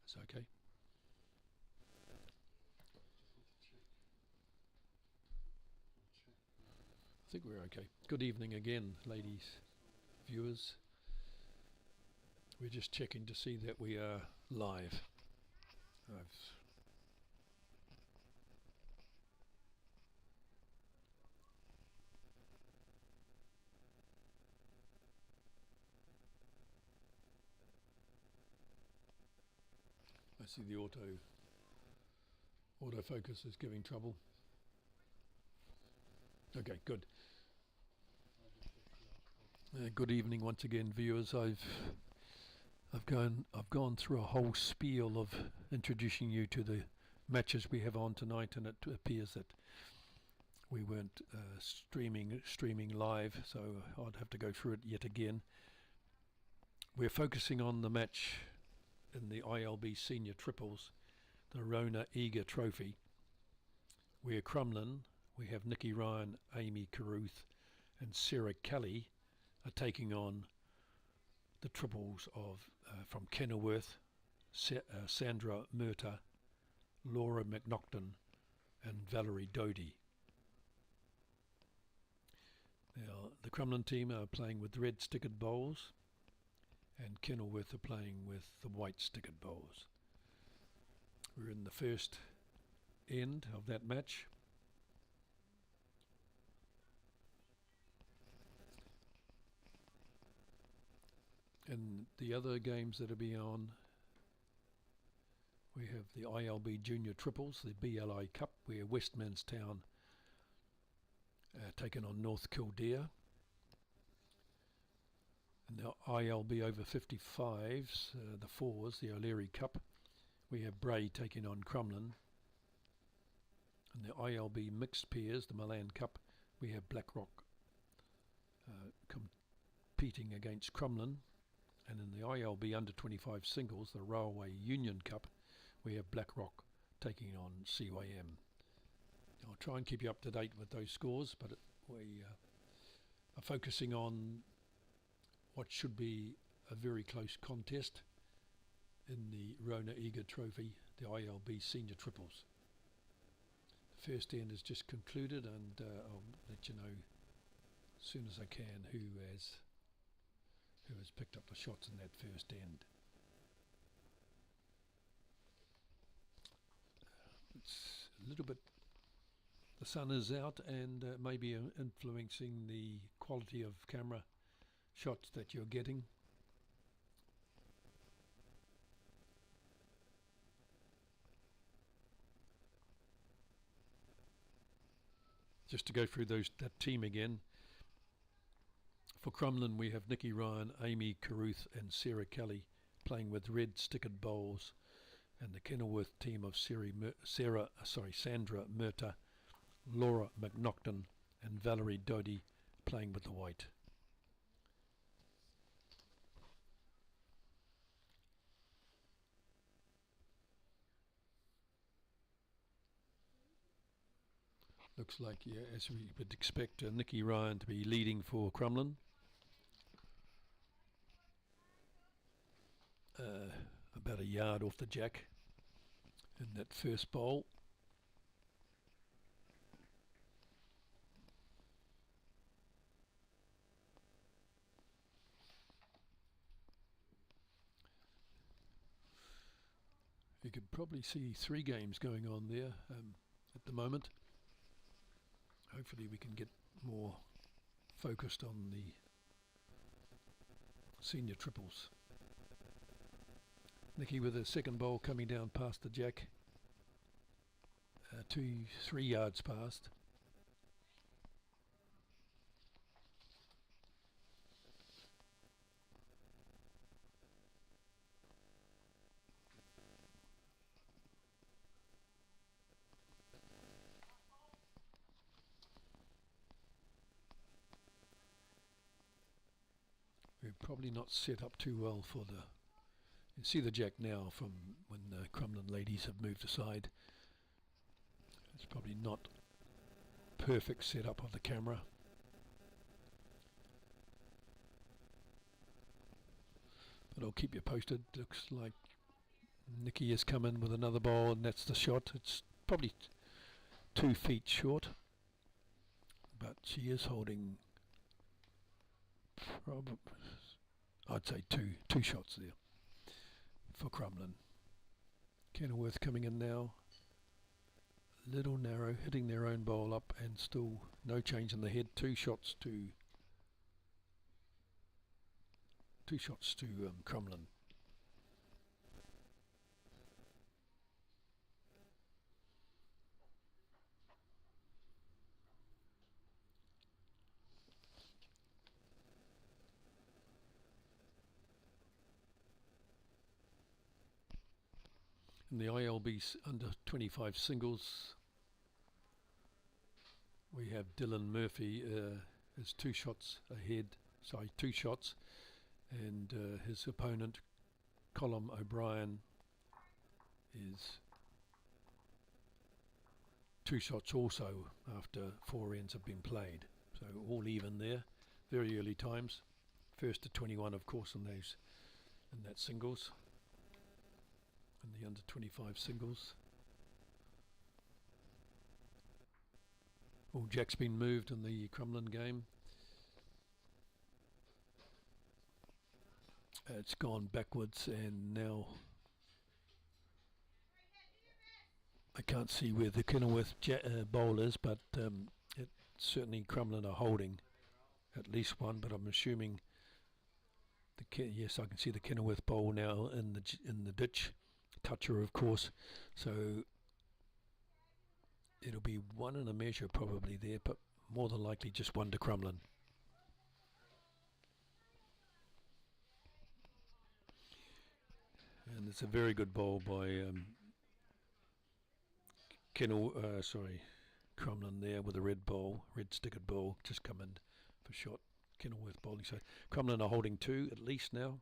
It's okay. I think we're okay. Good evening again, ladies, viewers. We're just checking to see that we are live. I see the autofocus is giving trouble. Okay, good. Good evening once again, viewers. I've gone through a whole spiel of introducing you to the matches we have on tonight, and it appears that we weren't streaming live, so I'd have to go through it yet again. We're focusing on the match in the ILB Senior Triples, the Rona Eager Trophy, where Crumlin, we have Nikki Ryan, Amy Carruth and Sarah Kelly are taking on the triples of from Kenilworth, Sandra Murta, Laura McNaughton and Valerie Doty. Now, the Crumlin team are playing with red stickered bowls and Kenilworth are playing with the white stickered bowls. We're in the first end of that match. And the other games that are being on, we have the ILB Junior Triples, the BLI Cup, where Westmanstown taken on North Kildare. And the ILB over 55s, the fours, the O'Leary Cup, we have Bray taking on Crumlin. And the ILB mixed pairs, the Milan Cup, we have Blackrock competing against Crumlin. And in the ILB under 25 singles, the Railway Union Cup, we have Blackrock taking on CYM. I'll try and keep you up to date with those scores, but we are focusing on what should be a very close contest in the Rona Eager Trophy, the ILB Senior Triples. The first end is just concluded, and I'll let you know as soon as I can who has picked up the shots in that first end. It's a little bit, the sun is out and maybe influencing the quality of camera shots that you're getting. Just to go through that team again. For Crumlin, we have Nikki Ryan, Amy Carruth and Sarah Kelly playing with red stickered bowls, and the Kenilworth team of Sandra Murta, Laura McNaughton and Valerie Doty playing with the white. Looks like, yeah, as we would expect, Nikki Ryan to be leading for Crumlin. About a yard off the jack in that first bowl. You could probably see 3 games going on there at the moment. Hopefully we can get more focused on the senior triples. Nikki with a second bowl coming down past the jack, 2-3 yards past. We're probably not set up too well for the... You see the jack now from when the Crumlin ladies have moved aside. It's probably not perfect setup of the camera. But I'll keep you posted. Looks like Nikki has come in with another ball, and that's the shot. It's probably 2 feet short, but she is holding, I'd say two shots there for Crumlin. Kenilworth coming in now. Little narrow, hitting their own bowl up, and still no change in the head. 2 shots to Crumlin. In the ILB's under 25 singles, we have Dylan Murphy is 2 shots ahead. Sorry, 2 shots, and his opponent Colm O'Brien is 2 shots also after 4 ends have been played. So all even there. Very early times. First to 21, of course, in that singles. In the under 25 singles. Well, Jack's been moved in the Crumlin game. It's gone backwards, and now I can't see where the Kenilworth bowl is, but it certainly Crumlin are holding at least one. But I'm assuming yes, I can see the Kenilworth bowl now in the ditch. Toucher, of course, so it'll be 1 and a measure probably there, but more than likely just 1 to Crumlin. And it's a very good bowl by Crumlin there with a red stickered bowl, just come in for shot. Kenilworth bowling, so Crumlin are holding 2 at least now.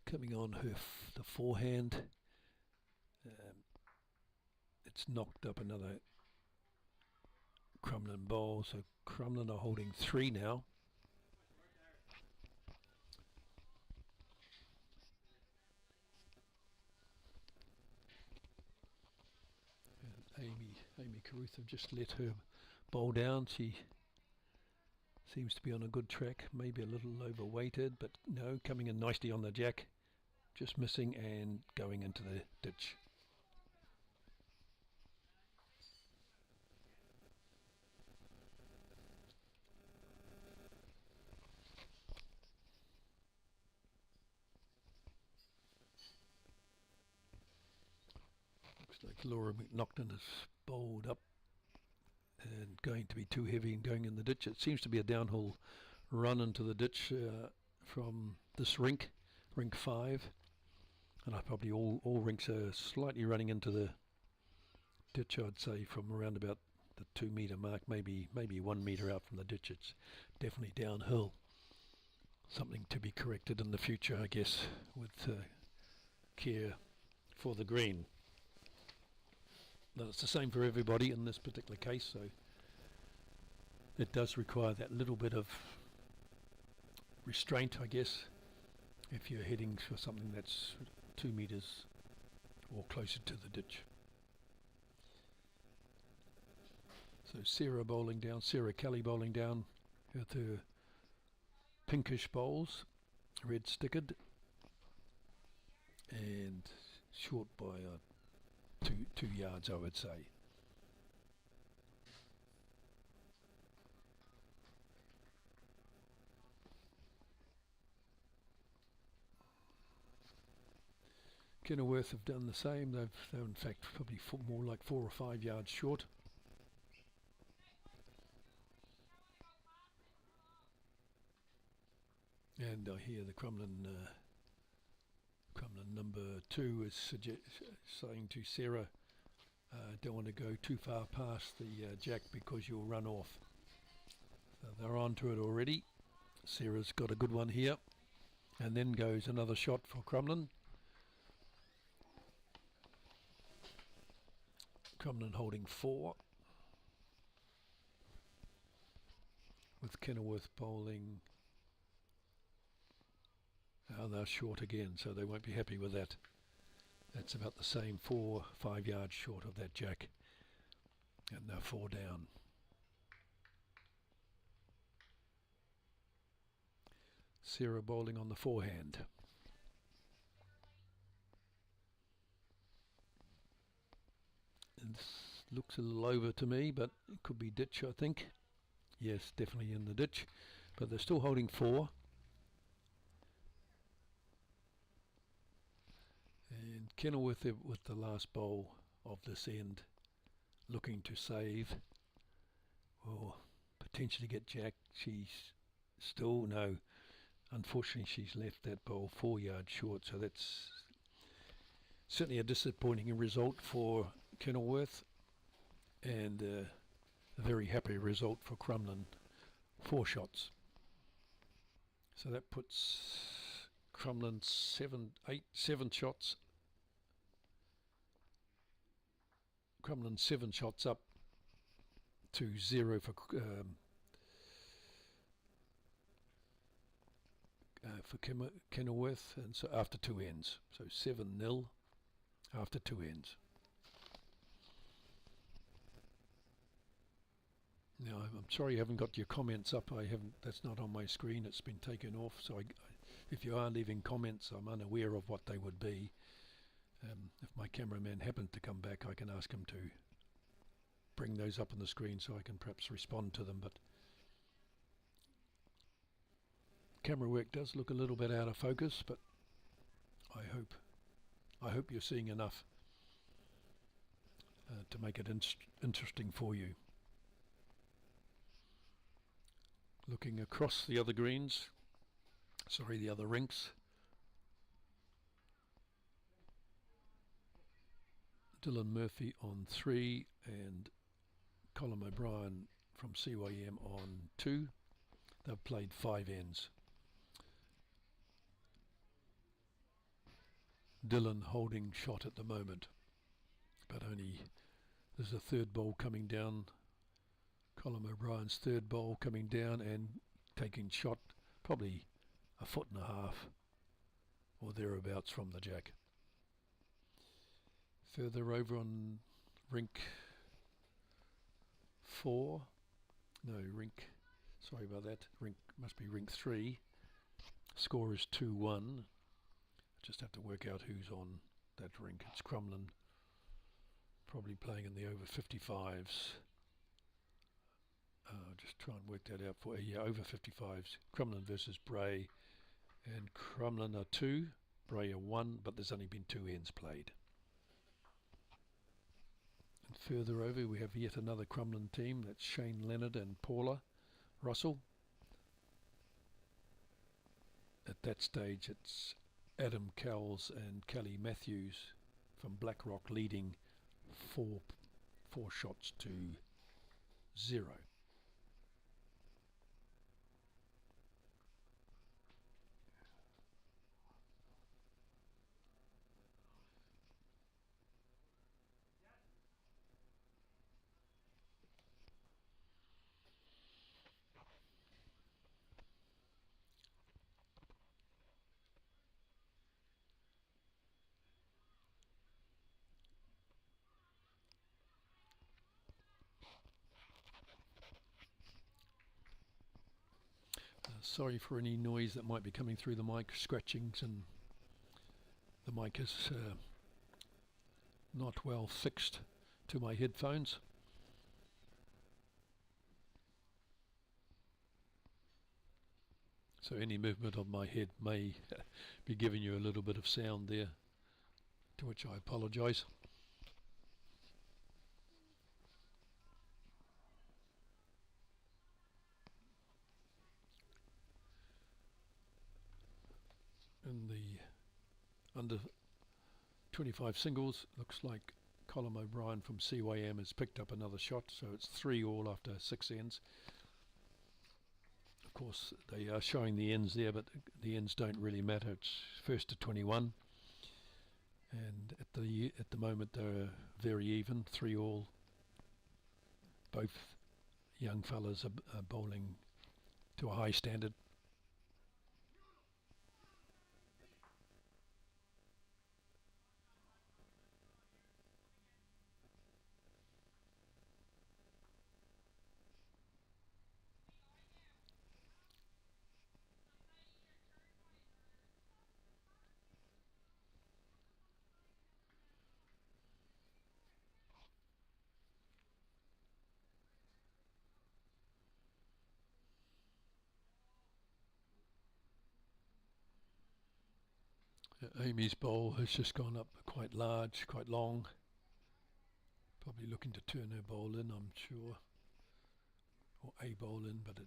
Coming on the forehand, it's knocked up another Crumlin bowl, so Crumlin are holding 3 now. And Amy Carruth have just let her bowl down. She seems to be on a good track, maybe a little overweighted, but no, coming in nicely on the jack. Just missing and going into the ditch. Looks like Laura McNaughton is bowled up and going to be too heavy and going in the ditch. It seems to be a downhill run into the ditch from this rink 5. And probably all rinks are slightly running into the ditch, I'd say, from around about the 2 metre mark, maybe 1 metre out from the ditch. It's definitely downhill. Something to be corrected in the future, I guess, with care for the green. But it's the same for everybody in this particular case, so it does require that little bit of restraint, I guess, if you're heading for something that's 2 metres or closer to the ditch. So Sarah Kelly bowling down with her pinkish bowls, red stickered, and short by 2 yards, I would say. Kenilworth have done the same. They're in fact probably more like 4 or 5 yards short. And I hear the Crumlin number 2 is saying to Sarah, don't want to go too far past the jack because you'll run off. So they're on to it already. Sarah's got a good one here. And then goes another shot for Crumlin. Crumlin holding 4. With Kenilworth bowling. they're short again, so they won't be happy with that. That's about the same, 4-5 yards short of that jack, and they're 4 down. Sarah bowling on the forehand. It looks a little over to me, but it could be ditch, I think. Yes, definitely in the ditch, but they're still holding 4. And Kenilworth with the last bowl of this end, looking to save. Will potentially get jack. She's still, no, unfortunately she's left that bowl 4 yards short, so that's certainly a disappointing result for Kenilworth, and a very happy result for Crumlin. 4 shots. So that puts Crumlin 7 shots. Crumlin 7 shots up to 0 for Kenilworth, and so after 2 ends, so 7-0 after 2 ends. Now, I'm sorry you haven't got your comments up. I haven't. That's not on my screen. It's been taken off. So if you are leaving comments, I'm unaware of what they would be. If my cameraman happened to come back, I can ask him to bring those up on the screen so I can perhaps respond to them. But camera work does look a little bit out of focus, but I hope you're seeing enough to make it interesting for you. Looking across the other greens, the other rinks. Dylan Murphy on 3 and Colin O'Brien from CYM on 2. They've played 5 ends. Dylan holding shot at the moment, but only there's a third bowl coming down. Colin O'Brien's third bowl coming down and taking shot probably 1.5 foot or thereabouts from the jack. Further over on rink 4, sorry about that, must be rink 3. Score is 2-1. Just have to work out who's on that rink. It's Crumlin, probably playing in the over 55s. Just try and work that out for you. Yeah, over 55s. Crumlin versus Bray, and Crumlin are 2, Bray are 1, but there's only been 2 ends played. And further over we have yet another Crumlin team. That's Shane Leonard and Paula Russell. At that stage it's Adam Cowles and Kelly Matthews from Blackrock leading 4 shots to 0. Sorry for any noise that might be coming through the mic, scratchings, and the mic is not well fixed to my headphones. So any movement of my head may be giving you a little bit of sound there, to which I apologise. In the under 25 singles, looks like Colin O'Brien from CYM has picked up another shot, so it's 3 all after 6 ends. Of course they are showing the ends there, but the ends don't really matter. It's first to 21, and at the moment they're very even, 3 all. Both young fellas are bowling to a high standard. Amy's bowl has just gone up quite large, quite long. Probably looking to turn her bowl in, I'm sure, or a bowl in, but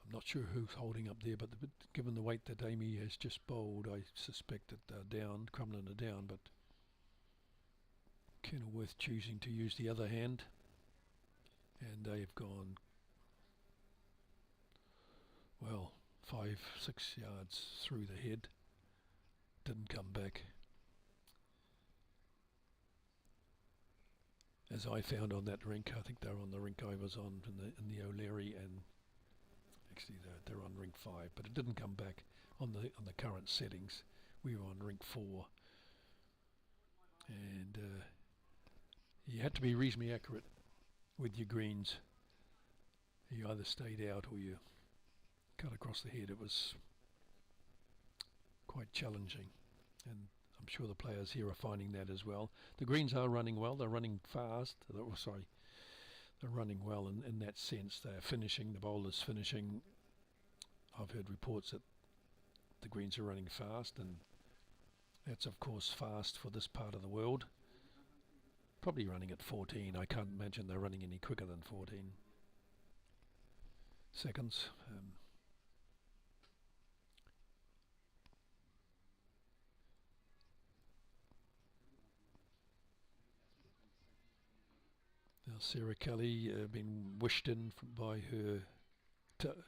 I'm not sure who's holding up there. But given the weight that Amy has just bowled, I suspect that they're down. Crumlin are down, but Kenilworth choosing to use the other hand, and they've gone, well, 5-6 yards through the head. Didn't come back. As I found on that rink, I think they're on the rink I was on in the O'Leary, and actually they're on rink 5, but it didn't come back on the current settings. We were on rink 4, and you had to be reasonably accurate with your greens. You either stayed out or you cut across the head. It was quite challenging, and I'm sure the players here are finding that as well. The greens are running well. They're running fast. They're running well in that sense. They're finishing. The bowler's finishing. I've heard reports that the greens are running fast, and that's of course fast for this part of the world. Probably running at 14. I can't imagine they're running any quicker than 14 seconds. Now Sarah Kelly been wished in by her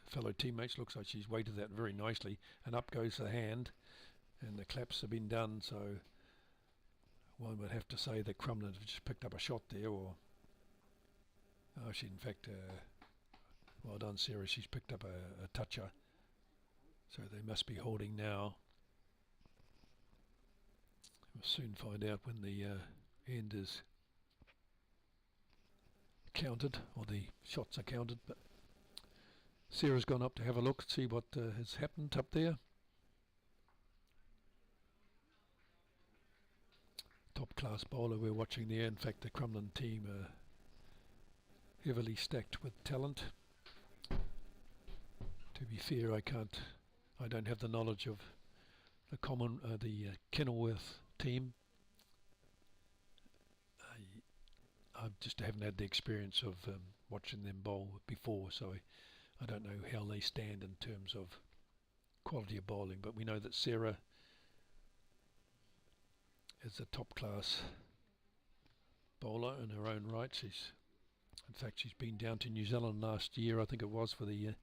fellow teammates. Looks like she's weighted that very nicely, and up goes the hand, and the claps have been done. So one would have to say that Crumlin have just picked up a shot there, or she in fact, well done Sarah, she's picked up a toucher. So they must be holding now. We'll soon find out when the end is counted, or the shots are counted. But Sarah's gone up to have a look, see what has happened up there. Top class bowler we're watching there. In fact, the Crumlin team are heavily stacked with talent. To be fair, I don't have the knowledge of the Kenilworth team. I just haven't had the experience of watching them bowl before, so I don't know how they stand in terms of quality of bowling. But we know that Sarah is a top class bowler in her own right. In fact, she's been down to New Zealand last year, I think it was, for the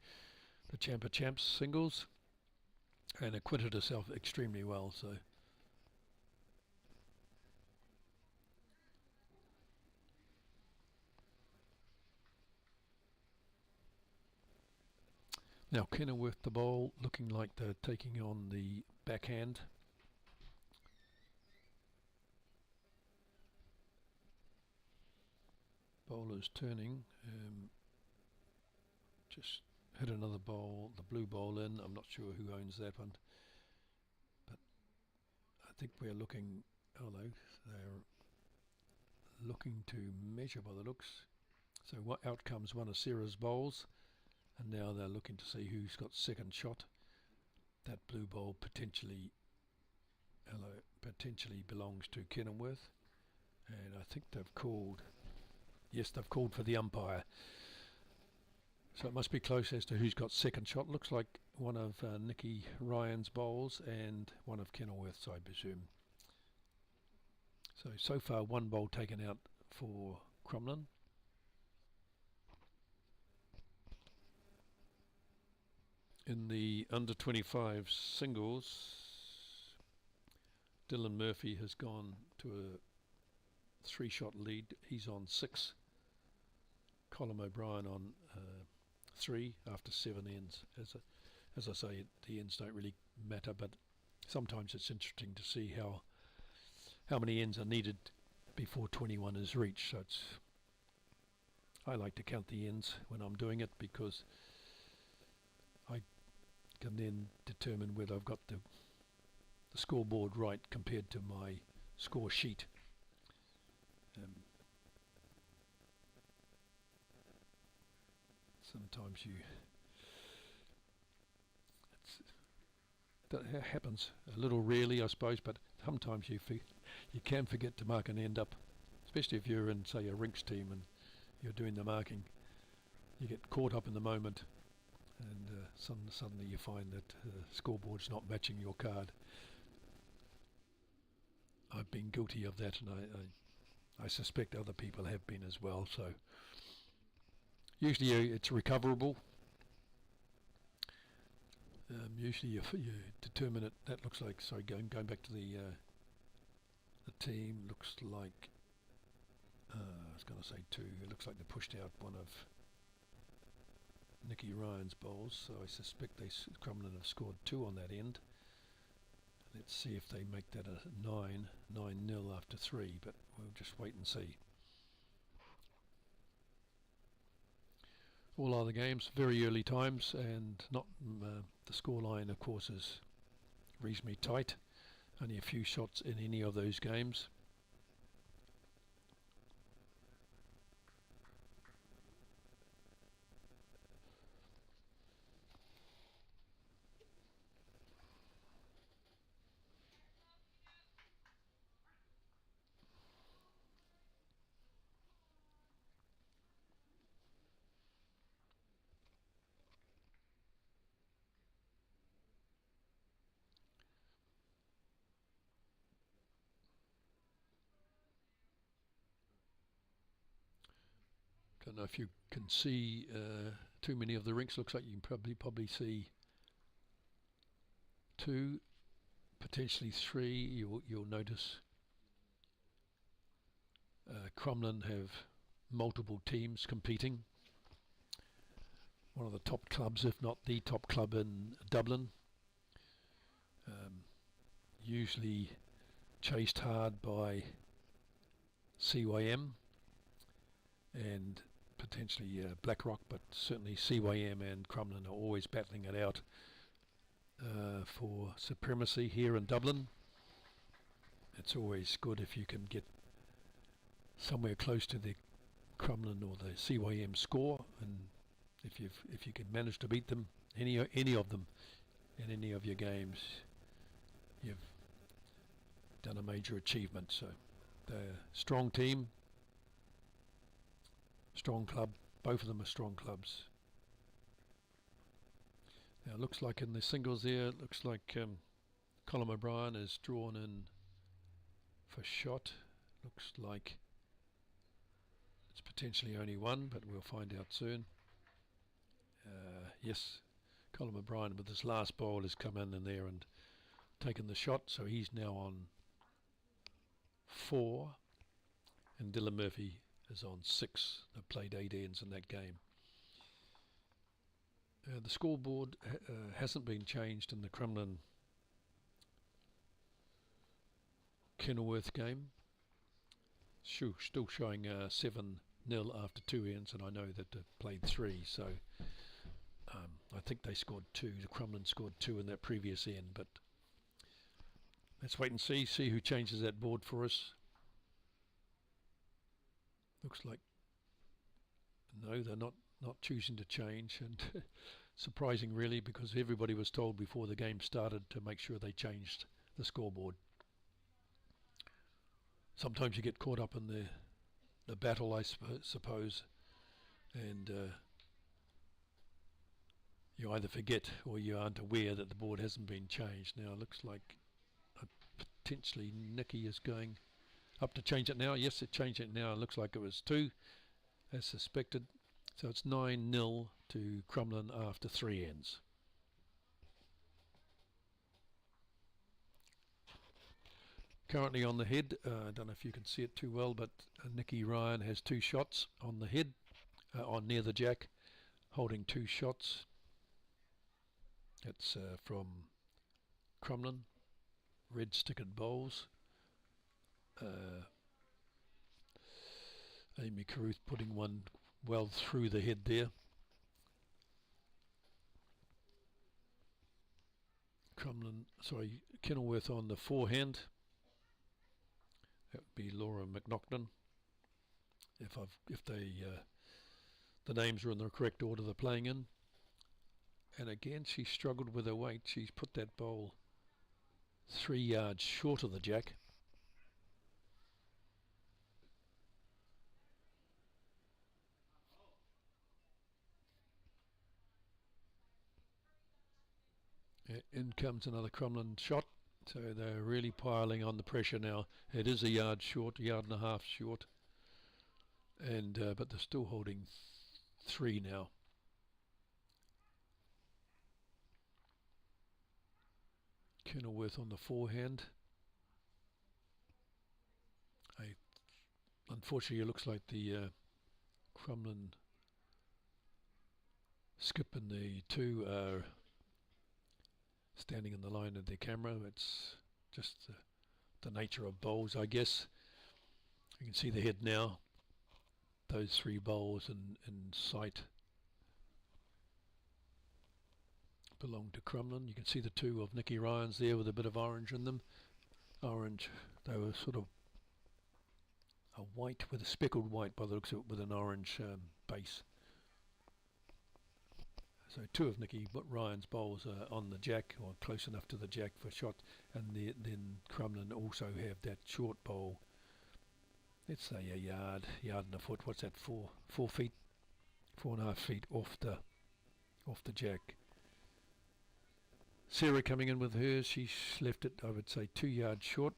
Champ of Champs singles, and acquitted herself extremely well. So now Kenilworth the bowl, looking like they're taking on the backhand. Bowler's turning, just hit another bowl, the blue bowl in. I'm not sure who owns that one, but I think we're looking, they're looking to measure by the looks. So out comes one of Sarah's bowls, and now they're looking to see who's got second shot. That blue bowl potentially belongs to Kenilworth, and I think they've called. Yes, they've called for the umpire. So it must be close as to who's got second shot. Looks like one of Nikki Ryan's bowls and one of Kenilworth's, I presume. So far one bowl taken out for Crumlin. In the under 25 singles, Dylan Murphy has gone to a 3-shot lead. He's on 6. Colin O'Brien on 3 after 7 ends. As I say, the ends don't really matter, but sometimes it's interesting to see how many ends are needed before 21 is reached. So I like to count the ends when I'm doing it, because I can then determine whether I've got the scoreboard right compared to my score sheet. Sometimes That happens a little rarely, I suppose, but sometimes you can forget to mark an end up, especially if you're in, say, a rinks team and you're doing the marking. You get caught up in the moment, and suddenly you find that scoreboard's not matching your card. I've been guilty of that, and I suspect other people have been as well. So usually it's recoverable. Usually you determine it. That looks like, sorry, going back to the team, looks like, I was going to say two, it looks like they pushed out one of Nicky Ryan's bowls, so I suspect Crumlin have scored two on that end. Let's see if they make that a 9-0 after three, but we'll just wait and see. All other games, very early times, and not the scoreline, of course, is reasonably tight. Only a few shots in any of those games. Don't know if you can see too many of the rinks. Looks like you can probably see two, potentially three. You'll notice Crumlin have multiple teams competing. One of the top clubs, if not the top club in Dublin. Usually chased hard by CYM and potentially BlackRock, but certainly CYM and Crumlin are always battling it out for supremacy here in Dublin. It's always good if you can get somewhere close to the Crumlin or the CYM score, and if you can manage to beat them, any of them, in any of your games, you've done a major achievement. So they're a strong team, strong club. Both of them are strong clubs. Now it looks like in the singles there, it looks like Colin O'Brien is drawn in for shot. Looks like it's potentially only one, but we'll find out soon. Yes, Colin O'Brien with his last bowl has come in there and taken the shot, so he's now on 4, and Dylan Murphy is on 6. They've played 8 ends in that game. The scoreboard hasn't been changed in the Crumlin Kenilworth game. Still showing 7-0 after 2 ends, and I know that they've played 3, so I think they scored 2. The Crumlin scored 2 in that previous end, but let's wait and see who changes that board for us. Looks like no, they're not choosing to change, and surprising really, because everybody was told before the game started to make sure they changed the scoreboard. Sometimes you get caught up in the battle, I suppose, and you either forget or you aren't aware that the board hasn't been changed. Now it looks like potentially Nicky is going up to change it now. Yes, it changed it now. It looks like it was 2 as suspected. So it's 9-0 to Crumlin after 3 ends. Currently on the head, I don't know if you can see it too well, but Nicky Ryan has 2 shots on the head, on near the jack, holding 2 shots. It's from Crumlin, red stickered bowls. Amy Carruth putting one well through the head there. Kenilworth on the forehand. That would be Laura McNaughton. If the names are in the correct order they're playing in. And again, she struggled with her weight. She's put that bowl 3 yards short of the jack. In comes another Crumlin shot. So they're really piling on the pressure now. It is a yard short, a yard and a half short. And but they're still holding 3 now. Kenilworth on the forehand. Unfortunately, it looks like the Crumlin skip and the 2 are standing in the line of their camera. It's just the nature of bowls, I guess. You can see the head now. Those 3 bowls in sight belong to Crumlin. You can see the 2 of Nicky Ryan's there with a bit of orange in them. Orange, they were sort of a white with a speckled white by the looks of it, with an orange base. So 2 of Nicky Ryan's bowls are on the jack, or close enough to the jack for shot, and then Crumlin also have that short bowl. Let's say a yard and a foot. What's that? 4 feet, 4.5 feet off the jack. Sarah coming in with hers. She's left it, I would say, 2 yards short.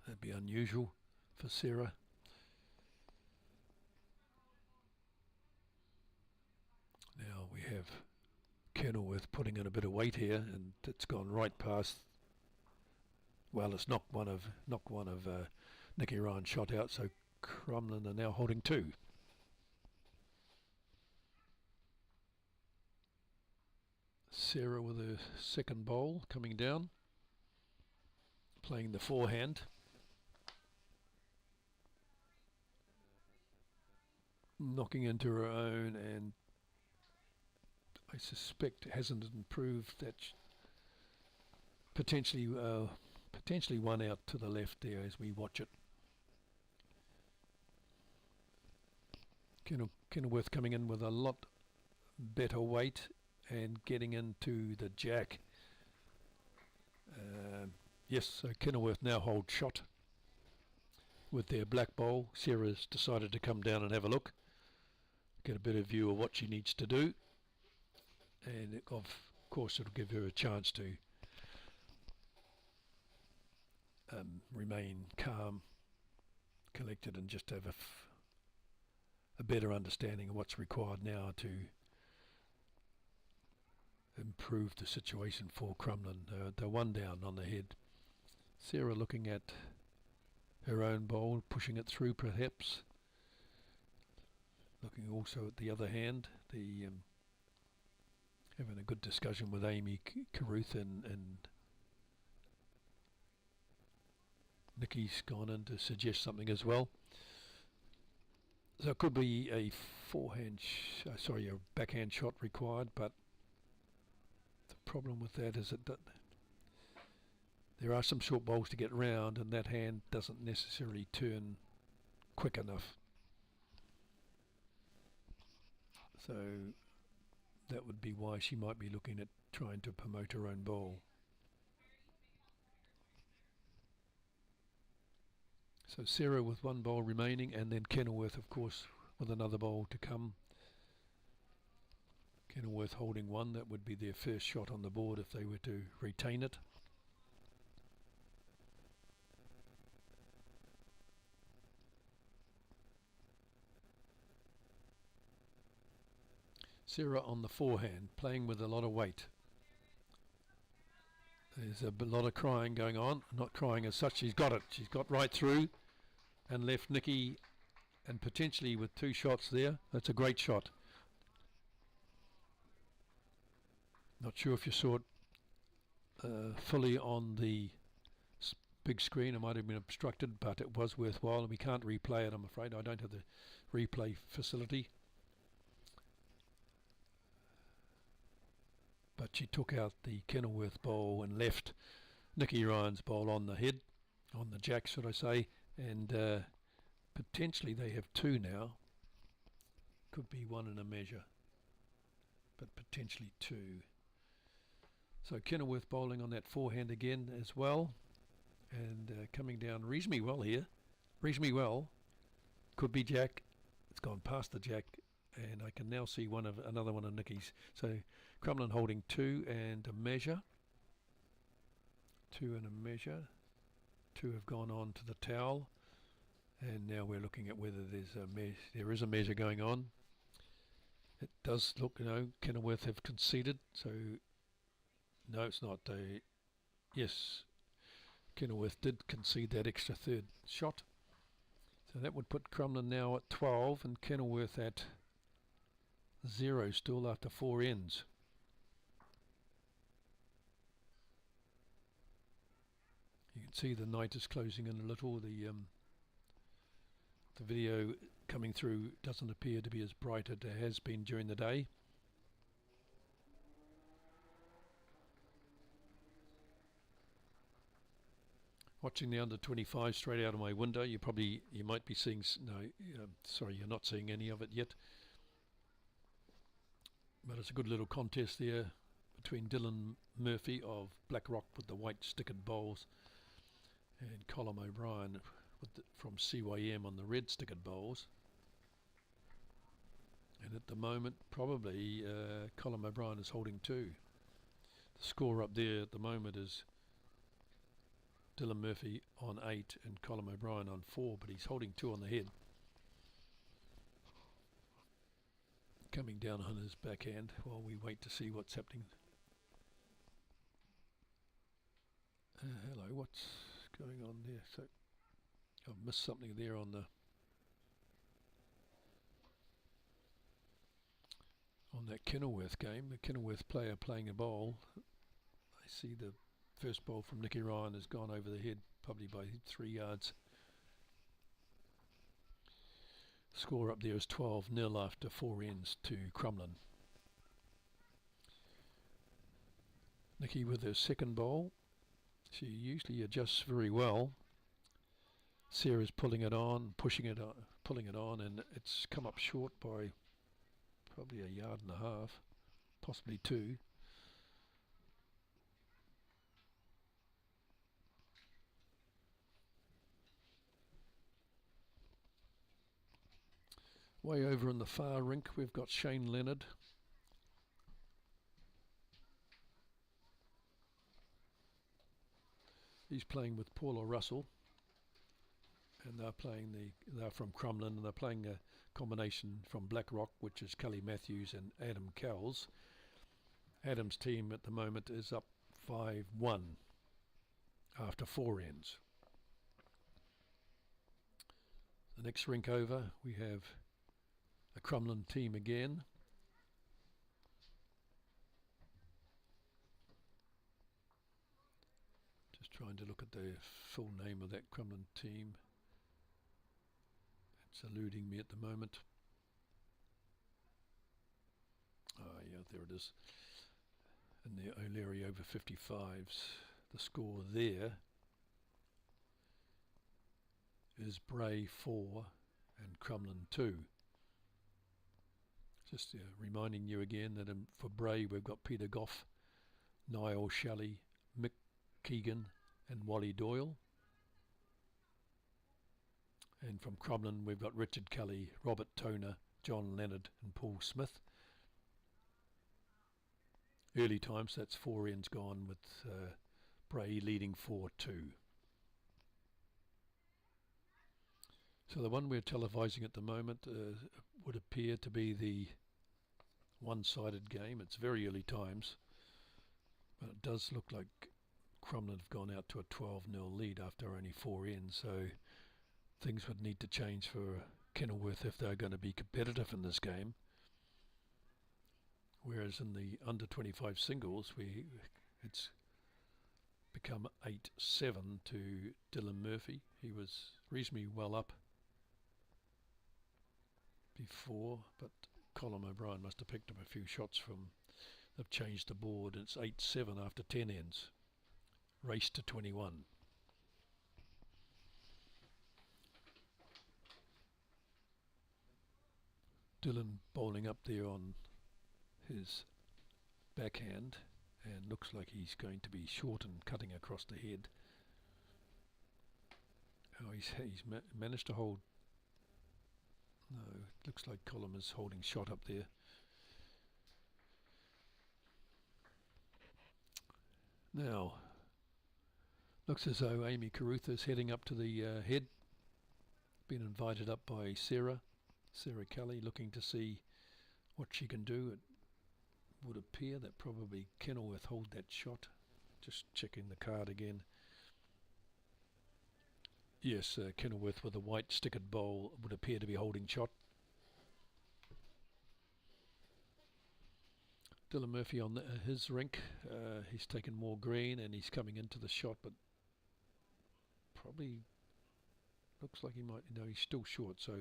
That'd be unusual for Sarah. Now we have Kenilworth putting in a bit of weight here, and it's gone right past. Well, it's knocked one of Nicky Ryan's shot out, so Crumlin are now holding 2. Sarah with her second bowl coming down, playing the forehand. Knocking into her own, and I suspect hasn't improved. That potentially one out to the left there as we watch it. Kenilworth coming in with a lot better weight and getting into the jack. Yes, so Kenilworth now hold shot with their black bowl. Sarah's decided to come down and have a look, get a better view of what she needs to do, and of course it'll give her a chance to remain calm, collected, and just have a better understanding of what's required now to improve the situation for Crumlin. They're 1 down on the head. Sarah looking at her own bowl, pushing it through perhaps. Looking also at the other hand, having a good discussion with Amy Carruth, and Nicky's gone in to suggest something as well. So it could be a a backhand shot required, but the problem with that is that there are some short bowls to get round, and that hand doesn't necessarily turn quick enough. So that would be why she might be looking at trying to promote her own bowl. So Sarah with 1 bowl remaining, and then Kenilworth, of course, with another bowl to come. Kenilworth holding 1. That would be their first shot on the board if they were to retain it. Sarah on the forehand, playing with a lot of weight. There's a lot of crying going on. Not crying as such, she's got it. She's got right through and left Nicky, and potentially with 2 shots there. That's a great shot. Not sure if you saw it fully on the big screen. It might have been obstructed, but it was worthwhile, and we can't replay it, I'm afraid. I don't have the replay facility. But she took out the Kenilworth bowl and left Nicky Ryan's bowl on the head, on the jack, should I say, and potentially they have 2 now. Could be 1 in a measure. but potentially 2. So Kenilworth bowling on that forehand again as well, and coming down reasonably well here. Reasonably well. Could be Jack. It's gone past the Jack, and I can now see another one of Nicky's. So Crumlin holding 2 and a measure. 2 and a measure. 2 have gone on to the towel, and now we're looking at whether there is a measure going on. It does look, Kenilworth have conceded, so no, it's not. Yes, Kenilworth did concede that extra third shot. So that would put Crumlin now at 12 and Kenilworth at 0 still after 4 ends. You can see the night is closing in a little. The video coming through doesn't appear to be as bright as it has been during the day. Watching the under 25 straight out of my window, you might be seeing, sorry, you're not seeing any of it yet. But it's a good little contest there between Dylan Murphy of Blackrock with the white stickered bowls and Colin O'Brien from CYM on the red stickered bowls. And at the moment, probably Colin O'Brien is holding 2. The score up there at the moment is Dylan Murphy on 8 and Colin O'Brien on 4, but he's holding 2 on the head. Coming down on his backhand while we wait to see what's happening. Hello, what's going on there? So I've missed something there on that Kenilworth game. The Kenilworth player playing a bowl. I see the first bowl from Nicky Ryan has gone over the head, probably by 3 yards. Score up there is 12-0 after 4 ends to Crumlin. Nicky with her second bowl. She usually adjusts very well. Sarah's pulling it on, pushing it on, pulling it on, and it's come up short by probably 1.5 yards, possibly 2. Way over in the far rink, we've got Shane Leonard. He's playing with Paula Russell, and they're from Crumlin, and they're playing a combination from Blackrock, which is Kelly Matthews and Adam Kells. Adam's team at the moment is up 5-1 after 4 ends. The next rink over, we have a Crumlin team again. Just trying to look at the full name of that Crumlin team. It's eluding me at the moment. Yeah, there it is. And the O'Leary over 55s. The score there is Bray 4 and Crumlin 2. Just reminding you again that for Bray we've got Peter Goff, Niall Shelley, Mick Keegan and Wally Doyle. And from Crumlin we've got Richard Kelly, Robert Toner, John Leonard and Paul Smith. Early times, that's 4 ends gone with Bray leading 4-2. So the one we're televising at the moment would appear to be the one-sided game. It's very early times, but it does look like Crumlin have gone out to a 12-0 lead after only 4 ends, so things would need to change for Kenilworth if they're going to be competitive in this game. Whereas in the under 25 singles, it's become 8-7 to Dylan Murphy. He was reasonably well up before, but Colin O'Brien must have picked up a few shots from. They've changed the board. It's 8-7 after 10 ends. Race to 21. Dylan bowling up there on his backhand, and looks like he's going to be short and cutting across the head. Oh, he's managed to hold. No, it looks like Colum is holding shot up there. Now, looks as though Amy Carruthers heading up to the head. Been invited up by Sarah Kelly, looking to see what she can do. It would appear that probably Kenilworth hold that shot. Just checking the card again. Yes, Kenilworth with a white stickered bowl would appear to be holding shot. Dylan Murphy on his rink. He's taken more green and he's coming into the shot, but probably looks like he might. No, he's still short. So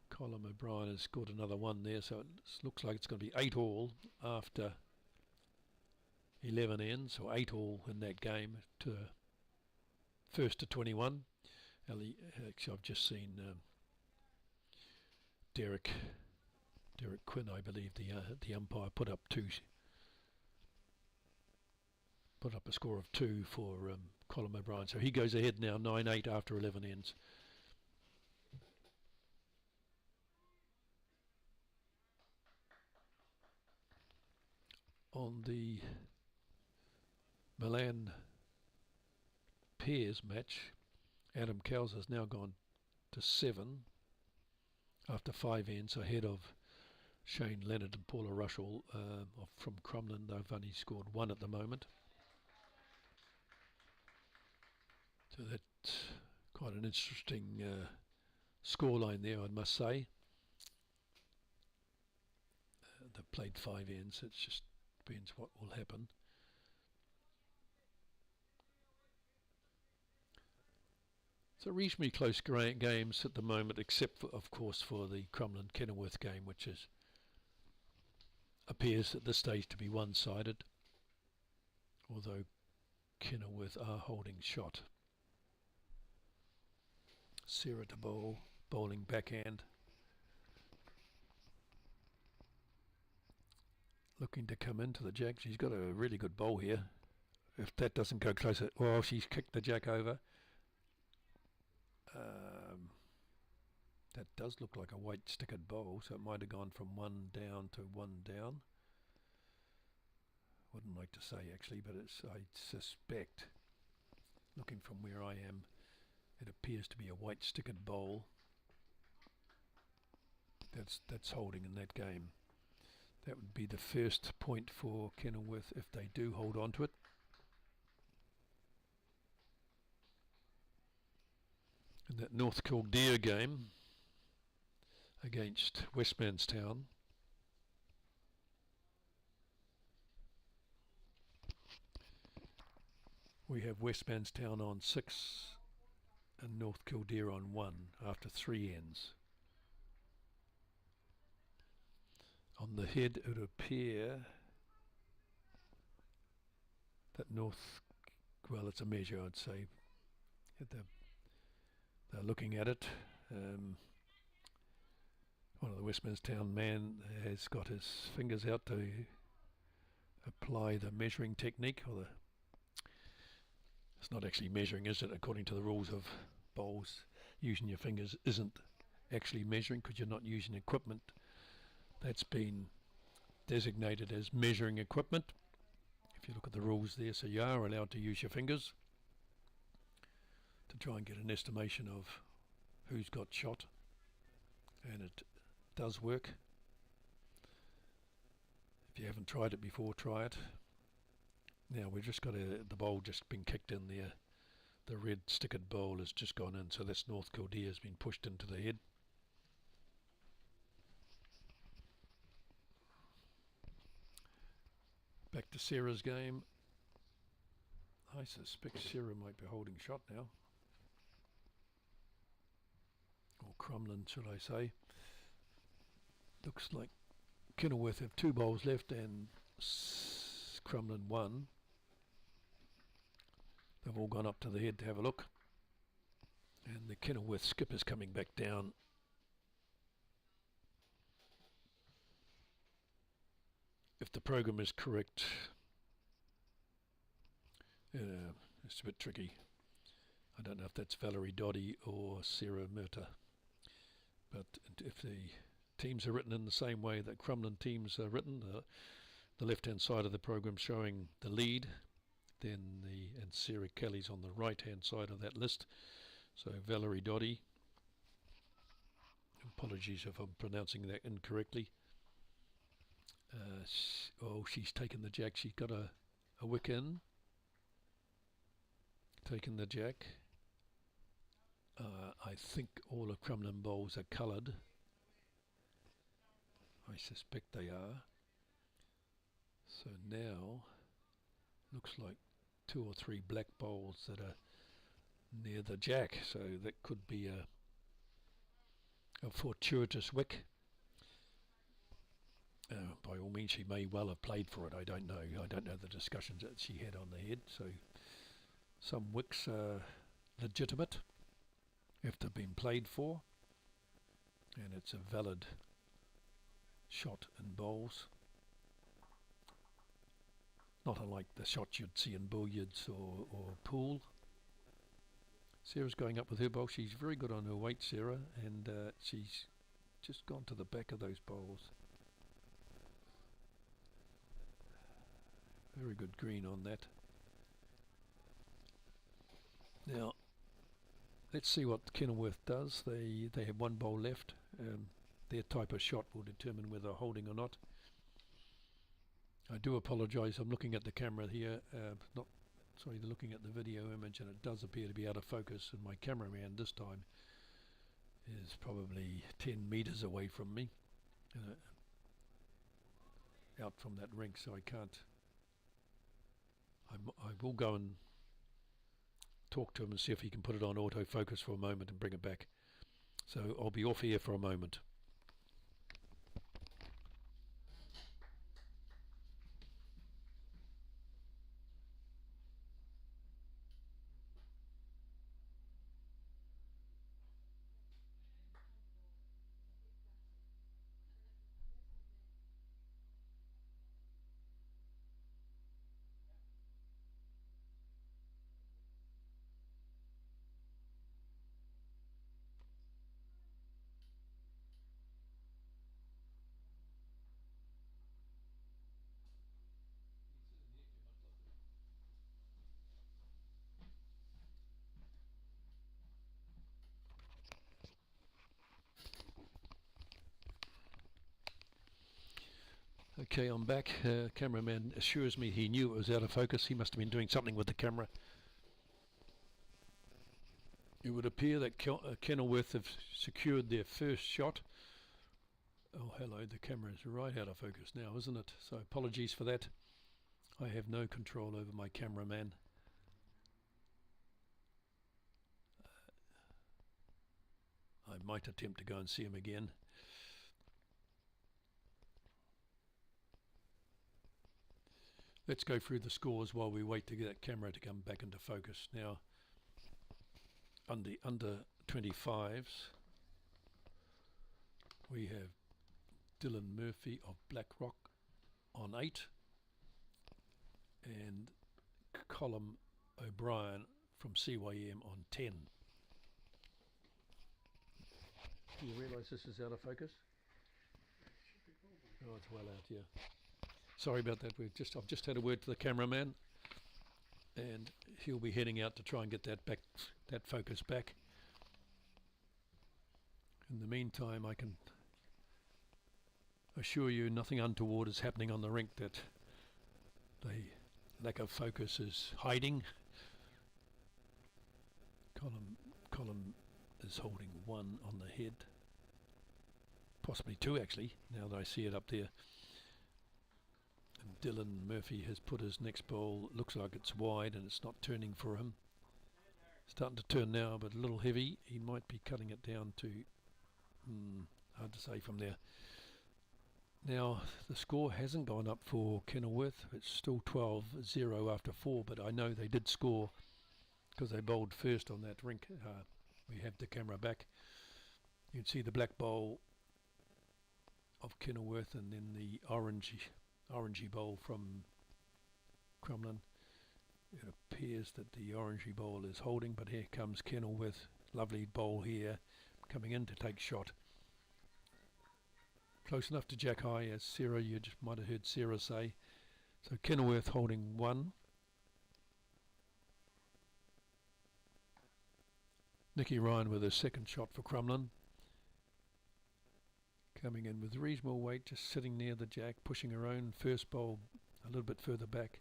Colin O'Brien has scored another one there. So it looks like it's going to be 8 all after 11 ends, or 8 all in that game to first to 21. Actually, I've just seen Derek Quinn, I believe, the umpire put up a score of 2 for Colin O'Brien. So he goes ahead now, 9-8 after 11 ends. On the Milan pairs match, Adam Cowles has now gone to 7 after 5 ends, ahead of Shane Leonard and Paula Russell from Crumlin. They've only scored 1 at the moment. So that's quite an interesting scoreline there, I must say. They've played 5 ends. It just depends what will happen. So reasonably close games at the moment, except for, of course, for the Crumlin Kenilworth game, which appears at this stage to be one-sided, although Kenilworth are holding shot. Sarah de Bowl bowling backhand, looking to come into the jack. She's got a really good bowl here. If that doesn't go closer, well, she's kicked the jack over. That does look like a white stickered bowl, so it might have gone from 1 down to 1 down. Wouldn't like to say actually, but I suspect, looking from where I am, it appears to be a white stickered bowl that's holding in that game. That would be the first point for Kenilworth if they do hold on to it. In that North Kildare game against Westmanstown, we have Westmanstown on 6 and North Kildare on 1 after 3 ends. On the head, it would appear that well, it's a measure, I'd say. They're looking at it. One of the Westmanstown man has got his fingers out to apply the measuring technique, it's not actually measuring, is it? According to the rules of bowls, using your fingers isn't actually measuring because you're not using equipment that's been designated as measuring equipment. If you look at the rules there, so you are allowed to use your fingers to try and get an estimation of who's got shot, and it does work. If you haven't tried it before, try it. Now we've just got the bowl just been kicked in there. The red stickered bowl has just gone in, so that's North Kildare has been pushed into the head. Back to Sarah's game. I suspect Sarah might be holding shot now. Or Crumlin, should I say. Looks like Kenilworth have 2 bowls left and Crumlin 1. They've all gone up to the head to have a look. And the Kenilworth skipper's coming back down. if the program is correct, it's a bit tricky. I don't know if that's Valerie Doddy or Sarah Murta, but if the teams are written in the same way that Crumlin teams are written, the left-hand side of the program showing the lead, then and Sarah Kelly's on the right-hand side of that list. So Valerie Doddy, apologies if I'm pronouncing that incorrectly. She's taken the jack. She's got a wick in. Taken the jack. I think all of Crumlin bowls are coloured. I suspect they are. So now looks like 2 or 3 black bowls that are near the jack. So that could be a fortuitous wick. By all means, she may well have played for it. I don't know. I don't know the discussions that she had on the head. So some wicks are legitimate if they've been played for, and it's a valid shot in bowls. Not unlike the shots you'd see in billiards or pool. Sarah's going up with her bowl. She's very good on her weight, Sarah, and she's just gone to the back of those bowls. Very good green on that. Now, let's see what Kenilworth does. They have 1 bowl left. Their type of shot will determine whether holding or not. I do apologise. I'm looking at the camera here, looking at the video image, and it does appear to be out of focus. And my cameraman this time is probably 10 metres away from me, out from that rink, so I can't. I will go and talk to him and see if he can put it on autofocus for a moment and bring it back. So I'll be off here for a moment. Okay, I'm back. Cameraman assures me he knew it was out of focus. He must have been doing something with the camera. It would appear that Kenilworth have secured their first shot. Oh, hello, the camera is right out of focus now, isn't it? So apologies for that. I have no control over my cameraman. I might attempt to go and see him again. Let's go through the scores while we wait to get that camera to come back into focus. Now, under 25s, we have Dylan Murphy of Blackrock on 8 and Colin O'Brien from CYM on 10. Do you realise this is out of focus? Oh, it's well out, yeah. Sorry about that. I've just had a word to the cameraman, and he'll be heading out to try and get that focus back. In the meantime, I can assure you nothing untoward is happening on the rink that the lack of focus is hiding. Colin is holding 1 on the head, possibly 2 actually, now that I see it up there. And Dylan Murphy has put his next bowl, looks like it's wide and it's not turning for him. Starting to turn now, but a little heavy. He might be cutting it down to, hard to say from there. Now, the score hasn't gone up for Kenilworth. It's still 12-0 after 4, but I know they did score because they bowled first on that rink. We have the camera back. You can see the black bowl of Kenilworth and then the orange orangey bowl from Crumlin. It appears that the orangey bowl is holding, but here comes Kenilworth. Lovely bowl here, coming in to take shot. Close enough to jack high, as Sarah, you just might have heard Sarah say. So Kenilworth holding 1. Nicky Ryan with a second shot for Crumlin. Coming in with reasonable weight, just sitting near the jack, pushing her own first bowl a little bit further back.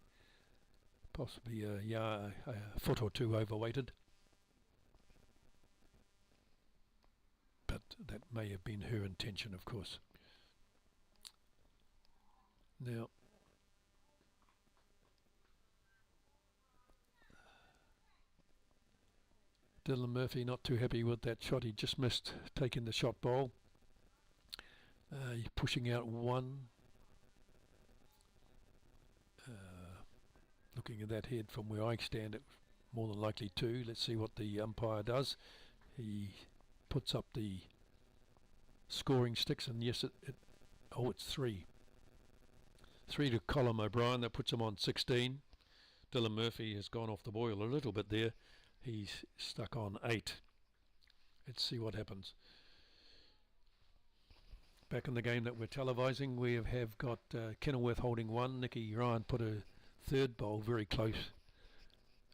Possibly a foot or two overweighted. But that may have been her intention, of course. Now, Dylan Murphy not too happy with that shot. He just missed taking the shot bowl. He's pushing out 1. Looking at that head from where I stand, it's more than likely 2. Let's see what the umpire does. He puts up the scoring sticks, and yes, it's 3. 3 to Colin O'Brien. That puts him on 16. Dylan Murphy has gone off the boil a little bit there. He's stuck on 8. Let's see what happens. Back in the game that we're televising, we have got Kenilworth holding 1. Nicky Ryan put a third bowl very close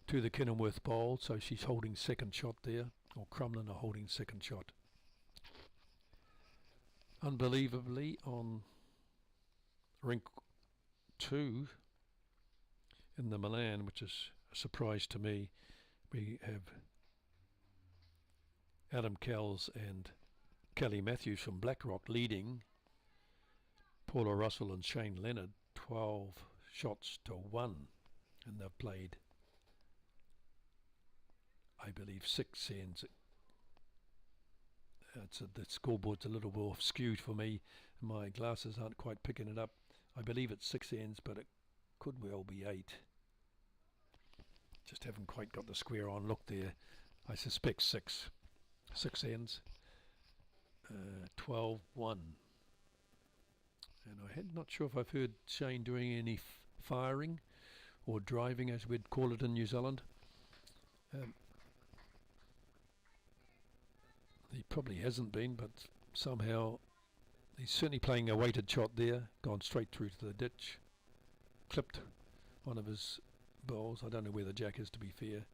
to the Kenilworth bowl, so she's holding second shot there, or Crumlin are holding second shot. Unbelievably, on rink 2 in the Milan, which is a surprise to me, we have Adam Kells and Kelly Matthews from Blackrock leading. Paula Russell and Shane Leonard 12 shots to 1, and they've played, I believe, 6 ends. The scoreboard's a little bit off skewed for me. My glasses aren't quite picking it up. I believe it's 6 ends, but it could well be 8. Just haven't quite got the square on look there. I suspect 6 ends. 12-1. And I'm not sure if I've heard Shane doing any firing or driving, as we'd call it in New Zealand. He probably hasn't been, but somehow he's certainly playing a weighted shot there, gone straight through to the ditch, clipped one of his bowls. I don't know where the jack is, to be fair.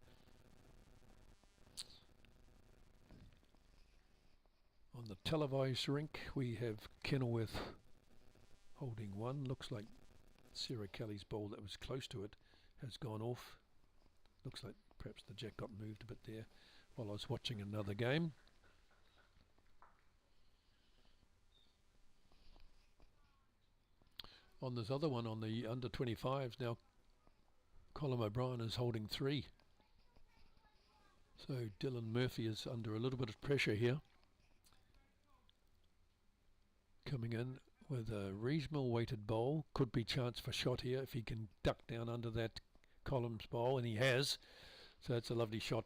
On the televised rink, we have Kenilworth holding 1. Looks like Sarah Kelly's bowl that was close to it has gone off. Looks like perhaps the jack got moved a bit there while I was watching another game. On this other one, on the under 25s now, Colin O'Brien is holding 3. So Dylan Murphy is under a little bit of pressure here. Coming in with a reasonable weighted bowl. Could be chance for shot here if he can duck down under that Colin's bowl, and he has. So it's a lovely shot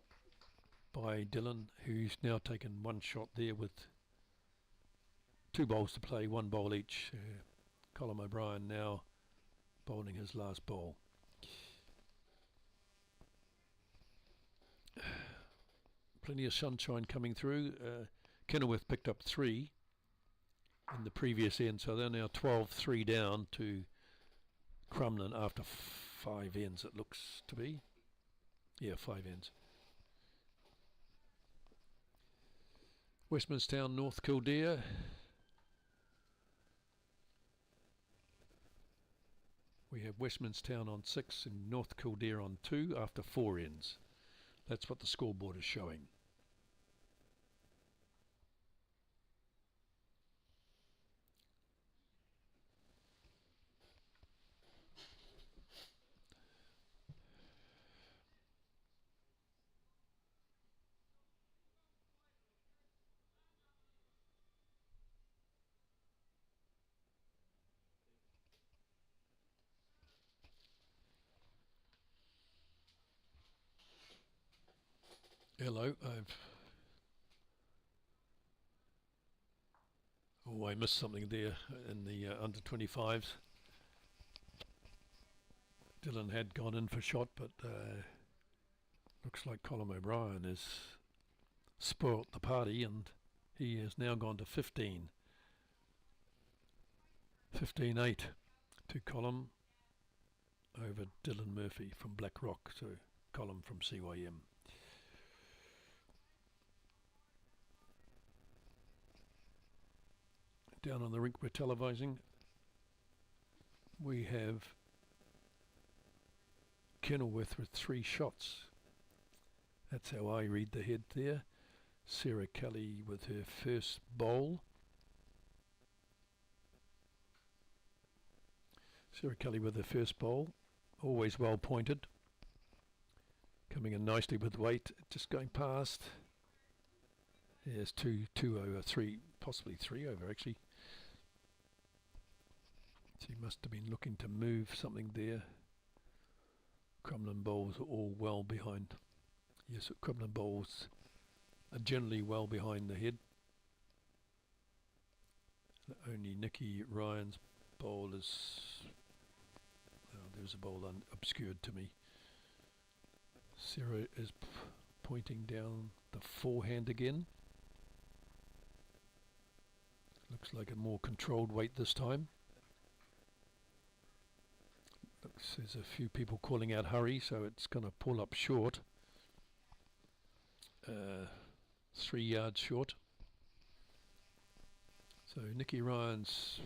by Dylan, who's now taken 1 shot there with 2 bowls to play, 1 bowl each. Colin O'Brien now bowling his last bowl. Plenty of sunshine coming through. Kenilworth picked up 3 in the previous end, so they're now 12-3 down to Crumlin after 5 ends, it looks to be. Yeah, 5 ends. Westminstown, North Kildare. We have Westminstown on 6 and North Kildare on 2 after 4 ends. That's what the scoreboard is showing. Hello, I missed something there in the under 25s. Dylan had gone in for shot, but looks like Colin O'Brien has spoilt the party, and he has now gone to 15. 15-8 to Colin over Dylan Murphy from Black Rock, so Colin from CYM. Down on the rink we're televising, we have Kenilworth with 3 shots. That's how I read the head there. Sarah Kelly with her first bowl. Sarah Kelly with her first bowl, always well pointed. Coming in nicely with weight, just going past. Yes, 2 over, 3, possibly 3 over actually. She must have been looking to move something there. Crumlin bowls are all well behind. Yes, Crumlin bowls are generally well behind the head. Only Nikki Ryan's bowl is... Oh, there's a bowl obscured to me. Sarah is pointing down the forehand again. Looks like a more controlled weight this time. Looks there's a few people calling out hurry, so it's going to pull up short. 3 yards short. So Nikki Ryan's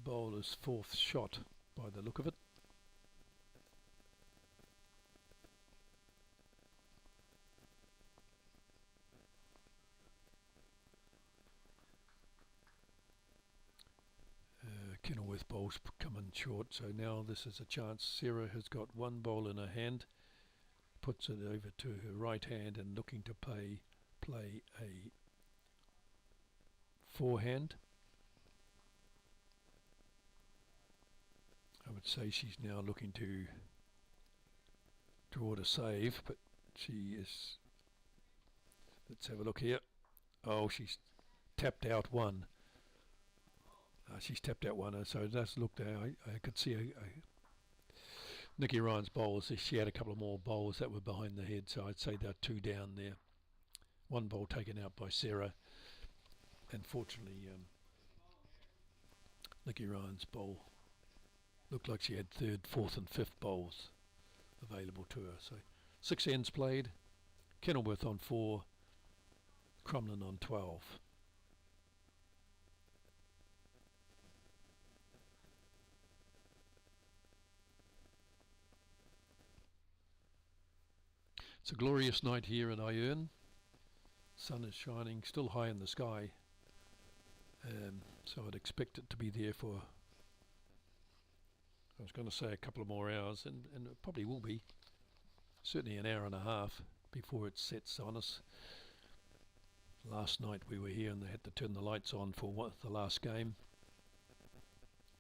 bowl is 4th shot by the look of it. Kenilworth bowls coming short, so now this is a chance. Sarah has got 1 bowl in her hand, puts it over to her right hand and looking to play a forehand. I would say she's now looking to draw to save, but she is... Let's have a look here. Oh, she's tapped out 1. She's tapped out 1, so it does look there. I could see Nikki Ryan's bowls. She had a couple of more bowls that were behind the head, so I'd say they're 2 down there. 1 bowl taken out by Sarah. Unfortunately, Nikki Ryan's bowl looked like she had 3rd, 4th and 5th bowls available to her. So 6 ends played, Kenilworth on 4, Crumlin on 12. It's a glorious night here in Ierne. Sun is shining, still high in the sky, so I'd expect it to be there for, I was going to say a couple of more hours, and it probably will be, certainly an hour and a half before it sets on us. Last night we were here and they had to turn the lights on for the last game,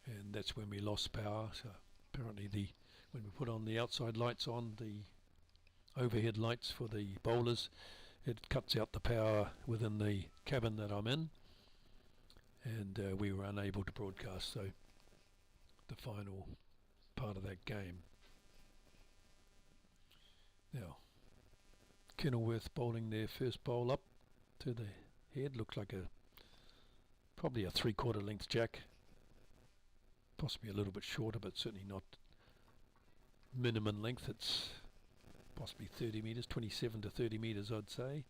and that's when we lost power. So apparently when we put on the outside lights on, the overhead lights for the bowlers, it cuts out the power within the cabin that I'm in, and we were unable to broadcast the final part of that game. Now Kenilworth bowling their first bowl up to the head, looks like probably a 3/4 length jack, possibly a little bit shorter, but certainly not minimum length. It's possibly 30 metres, 27 to 30 metres I'd say.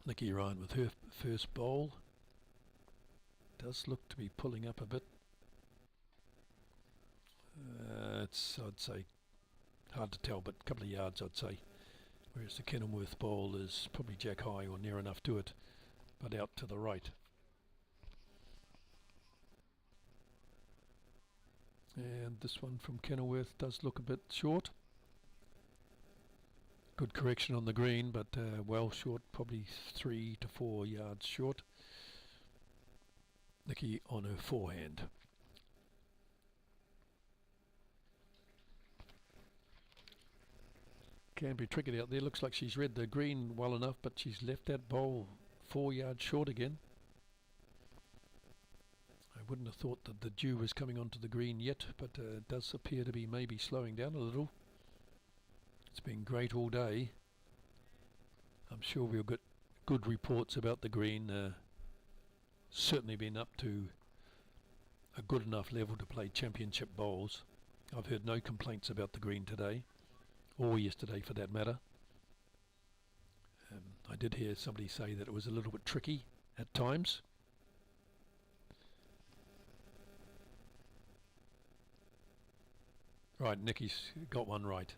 Nikki Ryan with her first bowl. Does look to be pulling up a bit. It's, I'd say, hard to tell, but a couple of yards I'd say. Whereas the Kenilworth bowl is probably jack high or near enough to it, but out to the right. And this one from Kenilworth does look a bit short. Good correction on the green, but well short, probably 3 to 4 yards short. Nikki on her forehand. Can be tricky out there. Looks like she's read the green well enough, but she's left that bowl 4 yards short again. I wouldn't have thought that the dew was coming onto the green yet, but it does appear to be maybe slowing down a little. It's been great all day. I'm sure we'll get good reports about the green. Certainly been up to a good enough level to play championship bowls. I've heard no complaints about the green today, or yesterday for that matter. I did hear somebody say that it was a little bit tricky at times. Right, Nicky's got one right.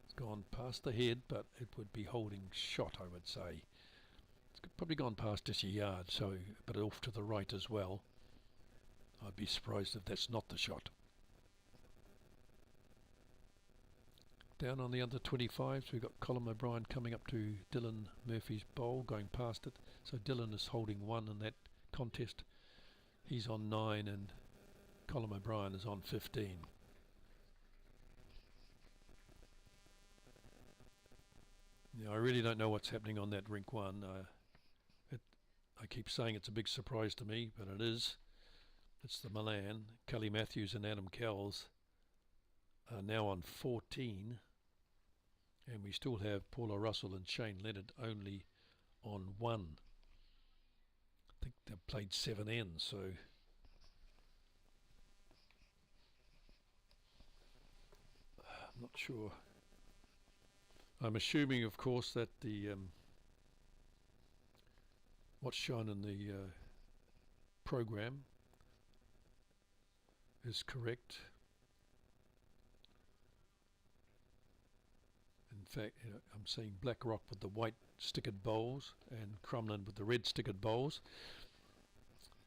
It's gone past the head, but it would be holding shot, I would say. It's probably gone past just a yard, so, but off to the right as well. I'd be surprised if that's not the shot. Down on the under 25s, we've got Colin O'Brien coming up to Dylan Murphy's bowl, going past it. So Dylan is holding 1 in that contest. He's on 9 and Colin O'Brien is on 15. Yeah, I really don't know what's happening on that rink 1. I keep saying it's a big surprise to me, but it is. It's the Milan. Kelly Matthews and Adam Kells are now on 14. And we still have Paula Russell and Shane Leonard only on 1. I think they've played 7 ends, so I'm not sure. I'm assuming, of course, that the what's shown in the program is correct. In fact, I'm seeing BlackRock with the white stickered bowls and Crumlin with the red stickered bowls.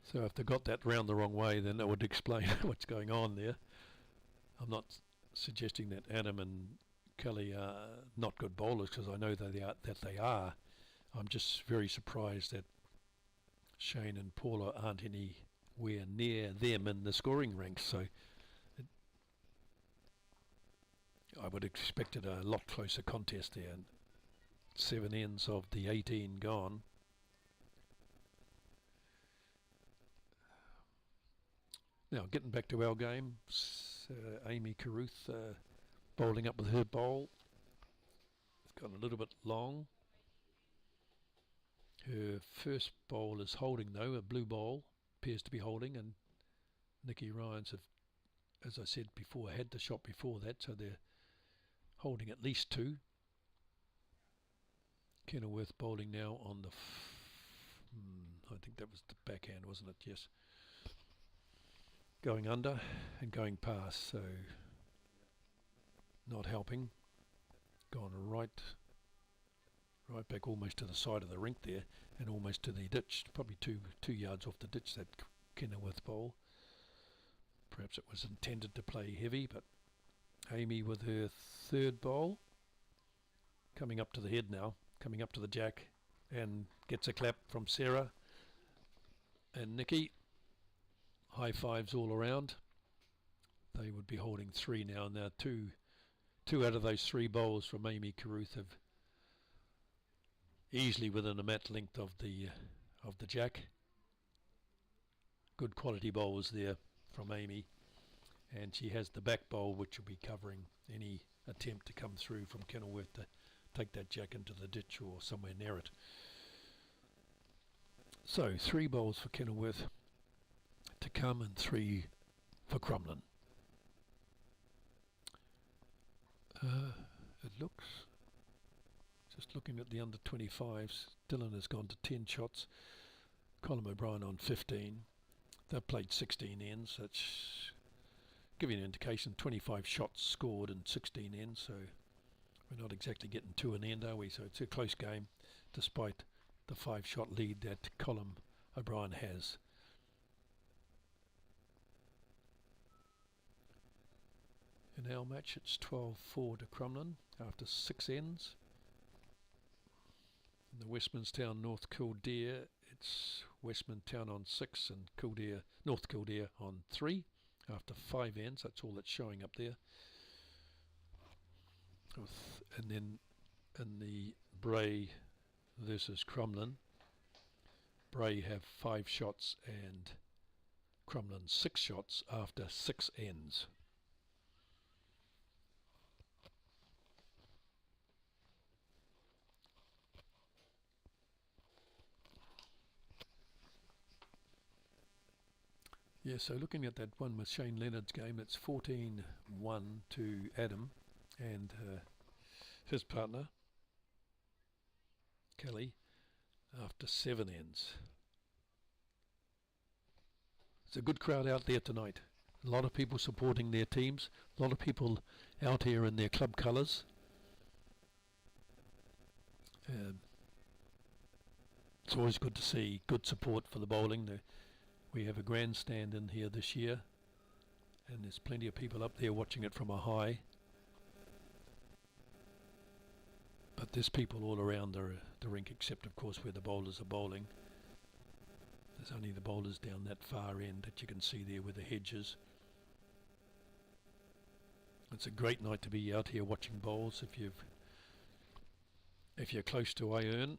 So if they got that round the wrong way, then that would explain what's going on there. I'm not suggesting that Adam and Kelly are not good bowlers, because I know that they are. I'm just very surprised that Shane and Paula aren't anywhere near them in the scoring ranks. So I would have expected a lot closer contest there. 7 ends of the 18 gone. Now getting back to our game, Amy Carruth bowling up with her bowl. It's gone a little bit long. Her first bowl is holding though, a blue bowl appears to be holding, and Nikki Ryans have, as I said before, had the shot before that, so they're holding at least 2. Kenilworth bowling now on the I think that was the backhand, wasn't it? Yes. Going under and going past, so not helping. Gone right back almost to the side of the rink there, and almost to the ditch, probably two yards off the ditch, that Kenilworth bowl. Perhaps it was intended to play heavy, but Amy with her third bowl, coming up to the head now, coming up to the jack, and gets a clap from Sarah and Nikki. High fives all around. They would be holding 3 now. Now two out of those 3 bowls from Amy Carruth have easily within a mat length of the jack. Good quality bowls there from Amy, and she has the back bowl which will be covering any attempt to come through from Kenilworth to take that jack into the ditch or somewhere near it. So 3 bowls for Kenilworth to come and 3 for Crumlin. It looks, just looking at the under 25s, Dylan has gone to 10 shots, Colin O'Brien on 15. They've played 16 ends. That's giving an indication 25 shots scored in 16 ends, so we're not exactly getting 2 an end, are we? So it's a close game despite the 5-shot lead that Colin O'Brien has. In our match it's 12-4 to Crumlin after 6 ends. In the Westmanstown North Kildare, it's Westmantown on 6 and North Kildare on 3 after 5 ends. That's all that's showing up there. And then in the Bray versus Crumlin, Bray have 5 shots and Crumlin 6 shots after 6 ends. Yeah, so looking at that one with Shane Leonard's game, it's 14-1 to Adam and his partner, Kelly, after 7 ends. It's a good crowd out there tonight. A lot of people supporting their teams, a lot of people out here in their club colours. It's always good to see good support for the bowling. We have a grandstand in here this year, and there's plenty of people up there watching it from a high. But there's people all around the rink, except of course where the bowlers are bowling. There's only the bowlers down that far end that you can see there with the hedges. It's a great night to be out here watching bowls. If you're close to Iron,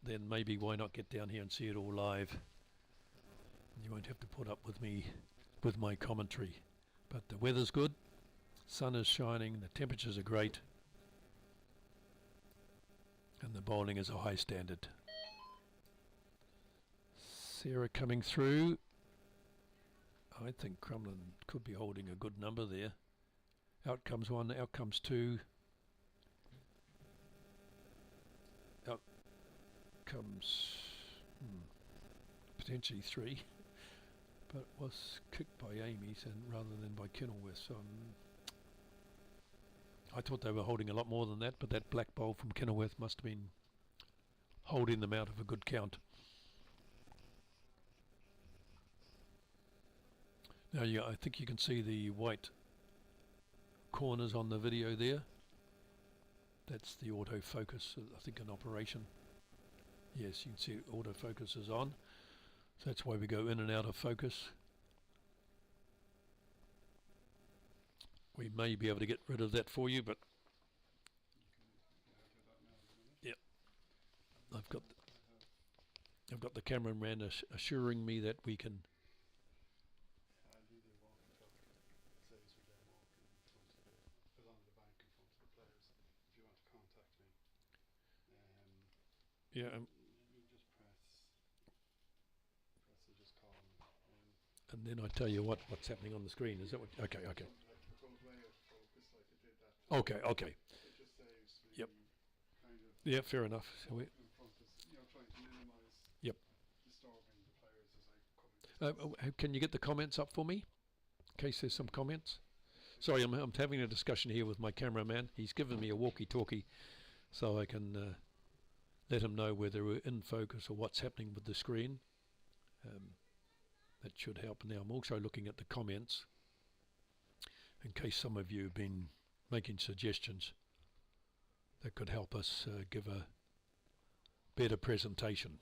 then maybe why not get down here and see it all live. You won't have to put up with me with my commentary. But the weather's good, sun is shining, the temperatures are great, and the bowling is a high standard. Sarah coming through. I think Crumlin could be holding a good number there. Out comes 1, out comes 2. Out comes potentially 3. But it was kicked by Amy's and rather than by Kenilworth. So I thought they were holding a lot more than that, but that black bowl from Kenilworth must have been holding them out of a good count. Now, yeah, I think you can see the white corners on the video there. That's the autofocus, I think, in operation. Yes, you can see autofocus is on. So that's why we go in and out of focus. We may be able to get rid of that for you, but yep, I've got the cameraman assuring me that we can. Yeah. And then I tell you what's happening on the screen. Is that what? Okay. Okay. Yep. Yeah, fair enough. So yep. Can you get the comments up for me? In case there's some comments. Sorry, I'm having a discussion here with my cameraman. He's given me a walkie-talkie so I can let him know whether we're in focus or what's happening with the screen. That should help. Now I'm also looking at the comments in case some of you have been making suggestions that could help us give a better presentation.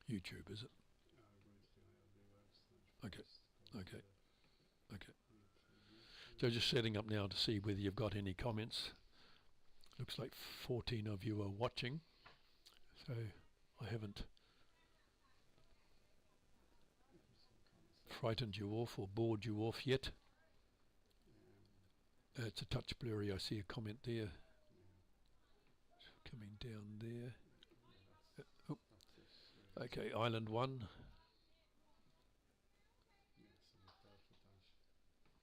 YouTube, is it? Okay. So just setting up now to see whether you've got any comments. Looks like 14 of you are watching, so I haven't frightened you off or bored you off yet. It's a touch blurry. I see a comment there. Coming down there. Okay, Island 1.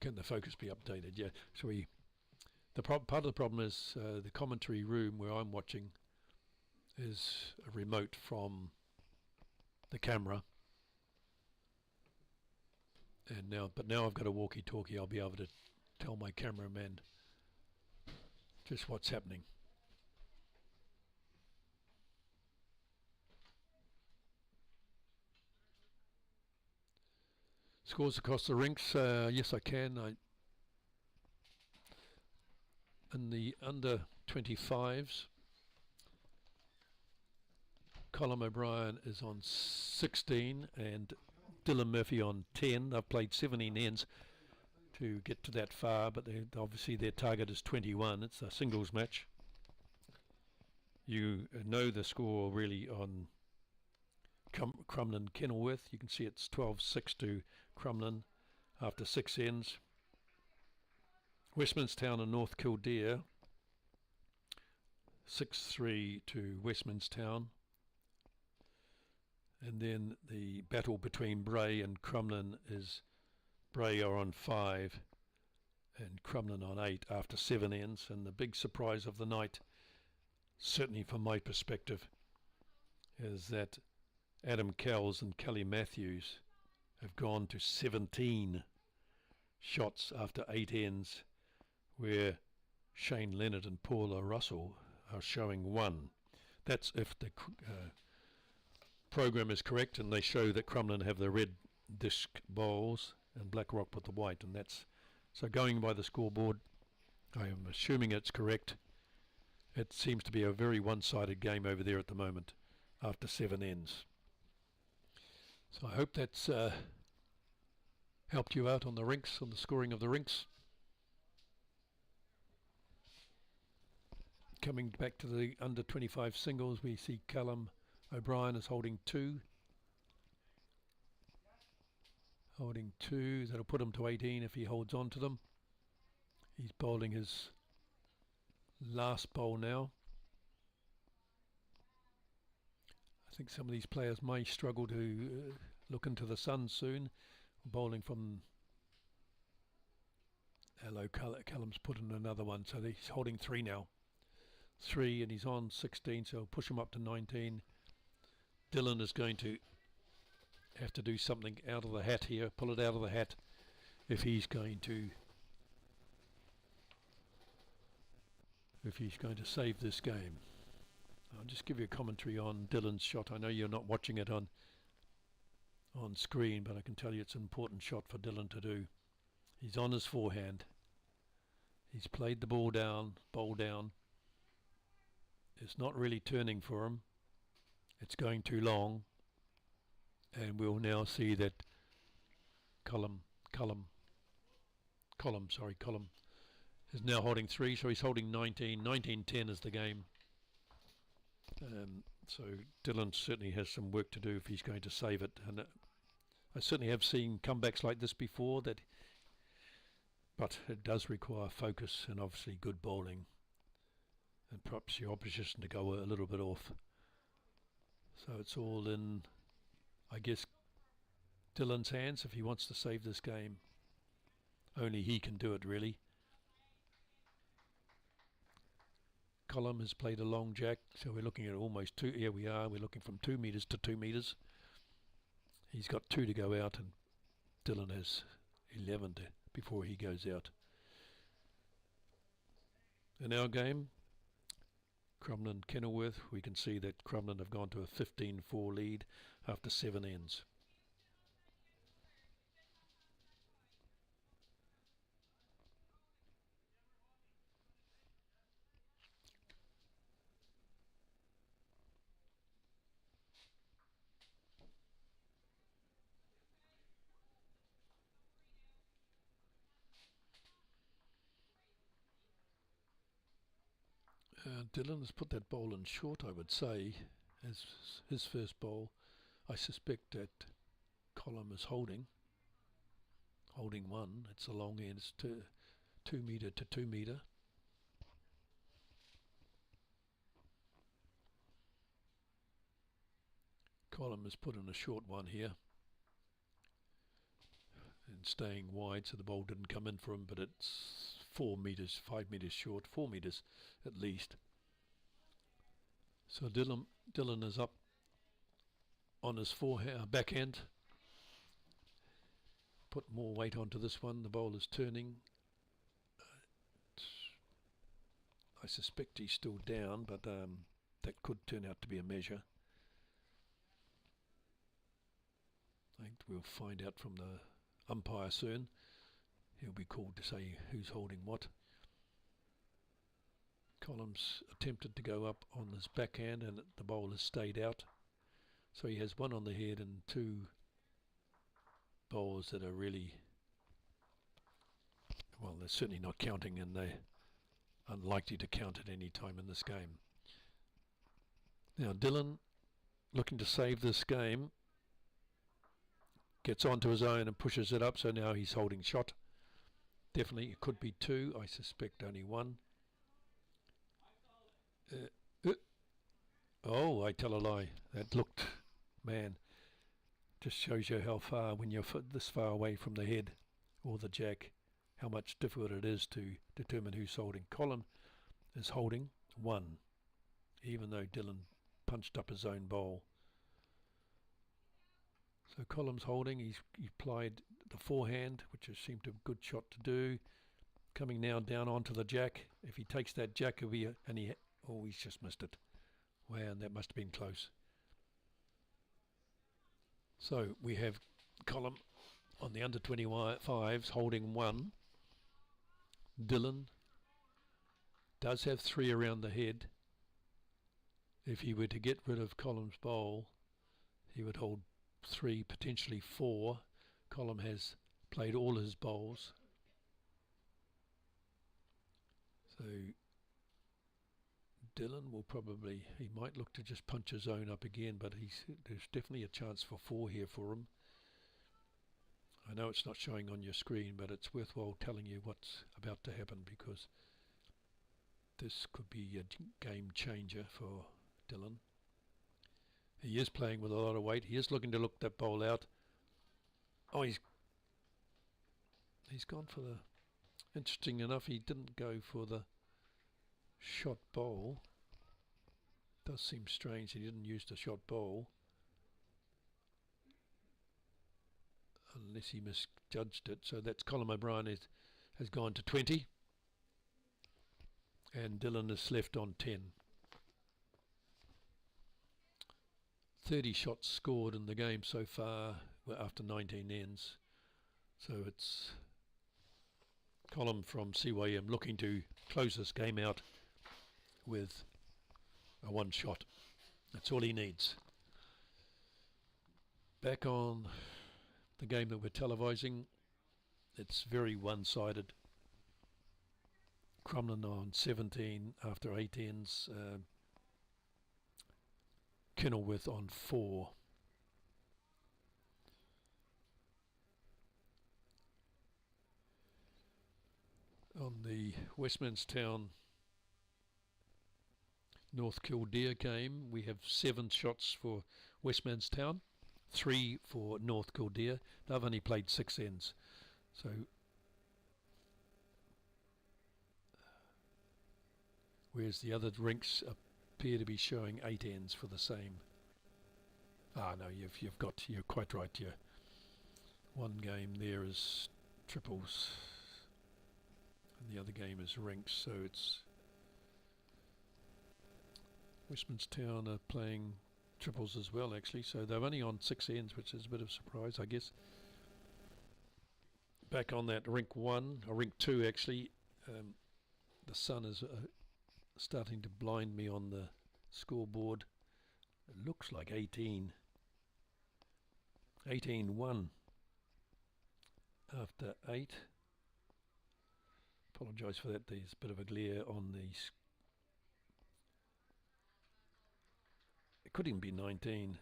Can the focus be updated? Yeah. So part of the problem is the commentary room where I'm watching is a remote from the camera. And now I've got a walkie-talkie. I'll be able to tell my cameraman just what's happening. Scores across the rinks. Yes, I can. In the under 25s, Colin O'Brien is on 16 and Dylan Murphy on 10. They've played 17 ends. to get to that far, but obviously their target is 21. It's a singles match. You know the score really on Crumlin Kenilworth. You can see it's 12-6 to Crumlin after 6 ends. Westminstown and North Kildare 6-3 to Westminstown. And then the battle between Bray and Crumlin is Bray are on 5 and Crumlin on 8 after 7 ends. And the big surprise of the night, certainly from my perspective, is that Adam Kells and Kelly Matthews have gone to 17 shots after 8 ends, where Shane Leonard and Paula Russell are showing 1. That's if the program is correct, and they show that Crumlin have the red disc bowls and Blackrock with the white, and that's so going by the scoreboard. I am assuming it's correct. It seems to be a very one-sided game over there at the moment after 7 ends. So I hope that's helped you out on the rinks, on the scoring of the rinks. Coming back to the under 25 singles, we see Callum O'Brien is holding 2. Holding 2, that'll put him to 18 if he holds on to them. He's bowling his last bowl now. I think some of these players may struggle to look into the sun soon. Bowling from hello, Callum's put in another one, so he's holding 3 now. 3, and he's on 16, so push him up to 19. Dylan is going to have to do something out of the hat here, pull it out of the hat, if he's going to save this game. I'll just give you a commentary on Dylan's shot. I know you're not watching it on screen, but I can tell you it's an important shot for Dylan to do. He's on his forehand. He's played the bowl down. It's not really turning for him. It's going too long, and we'll now see that Column is now holding 3, so he's holding 19. 19-10 is the game. So Dylan certainly has some work to do if he's going to save it. And I certainly have seen comebacks like this before, but it does require focus and obviously good bowling, and perhaps your opposition to go a little bit off. So it's all in, I guess, Dylan's hands if he wants to save this game. Only he can do it, really. Column has played a long jack, so we're looking at almost 2. Here we are, we're looking from 2 metres to 2 metres. He's got 2 to go out, and Dylan has 11 before he goes out. In our game, Crumlin Kenilworth, we can see that Crumlin have gone to a 15-4 lead after 7 ends. Dylan has put that bowl in short, I would say, as his first bowl. I suspect that Column is holding 1. It's a long end, it's 2 metre to 2 metre. Column has put in a short one here and staying wide, so the ball didn't come in for him, but it's 4 metres, 5 metres short, 4 metres at least. So Dylan is up on his backhand. Put more weight onto this one. The bowl is turning. I suspect he's still down, but that could turn out to be a measure. I think we'll find out from the umpire soon. He'll be called to say who's holding what. Columns attempted to go up on his backhand, and the bowl has stayed out. So he has 1 on the head and 2 bowls that are really Well, they're certainly not counting, and they're unlikely to count at any time in this game. Now Dylan, looking to save this game, gets onto his own and pushes it up, so now he's holding shot. Definitely it could be two, I suspect only one. Oh, I tell a lie. That looked, man, just shows you how far, when you're this far away from the head or the jack, how much difficult it is to determine who's holding. Colin is holding one, even though Dylan punched up his own bowl. So Colum's holding, he applied the forehand, which has seemed a good shot to do. Coming now down onto the jack. If he takes that jack, he'll be he's just missed it. Wow, and that must have been close. So we have Colum on the under 25s holding one. Dylan does have three around the head. If he were to get rid of Colum's bowl, he would hold three, potentially four. Colum has played all his bowls. So Dylan will probably, he might look to just punch his own up again, but there's definitely a chance for four here for him. I know it's not showing on your screen, but it's worthwhile telling you what's about to happen, because this could be a game changer for Dylan. He is playing with a lot of weight. He is looking to look that bowl out. Oh, he's gone for the... Interesting enough, he didn't go for the shot bowl. Does seem strange he didn't use the shot bowl. Unless he misjudged it. So that's Colin O'Brien has gone to 20. And Dylan is left on 10. 30 shots scored in the game so far after 19 ends. So it's Colin from CYM looking to close this game out with a one shot. That's all he needs. Back on the game that we're televising, it's very one-sided. Crumlin on 17 after 8 ends. Kenilworth on 4. On the Westmanstown North Kildare game, we have 7 shots for Westmanstown, 3 for North Kildare. They've only played 6 ends. So whereas the other rinks appear to be showing 8 ends for the same. Ah, no, you're quite right. Yeah, one game there is triples, and the other game is rinks. So it's Westmanstown are playing triples as well, actually. So they're only on 6 ends, which is a bit of a surprise, I guess. Back on that rink 1, or rink 2, actually. The sun is starting to blind me on the scoreboard. It looks like 18. 18-1 after 8. Apologise for that, there's a bit of a glare on the... It could even be 19.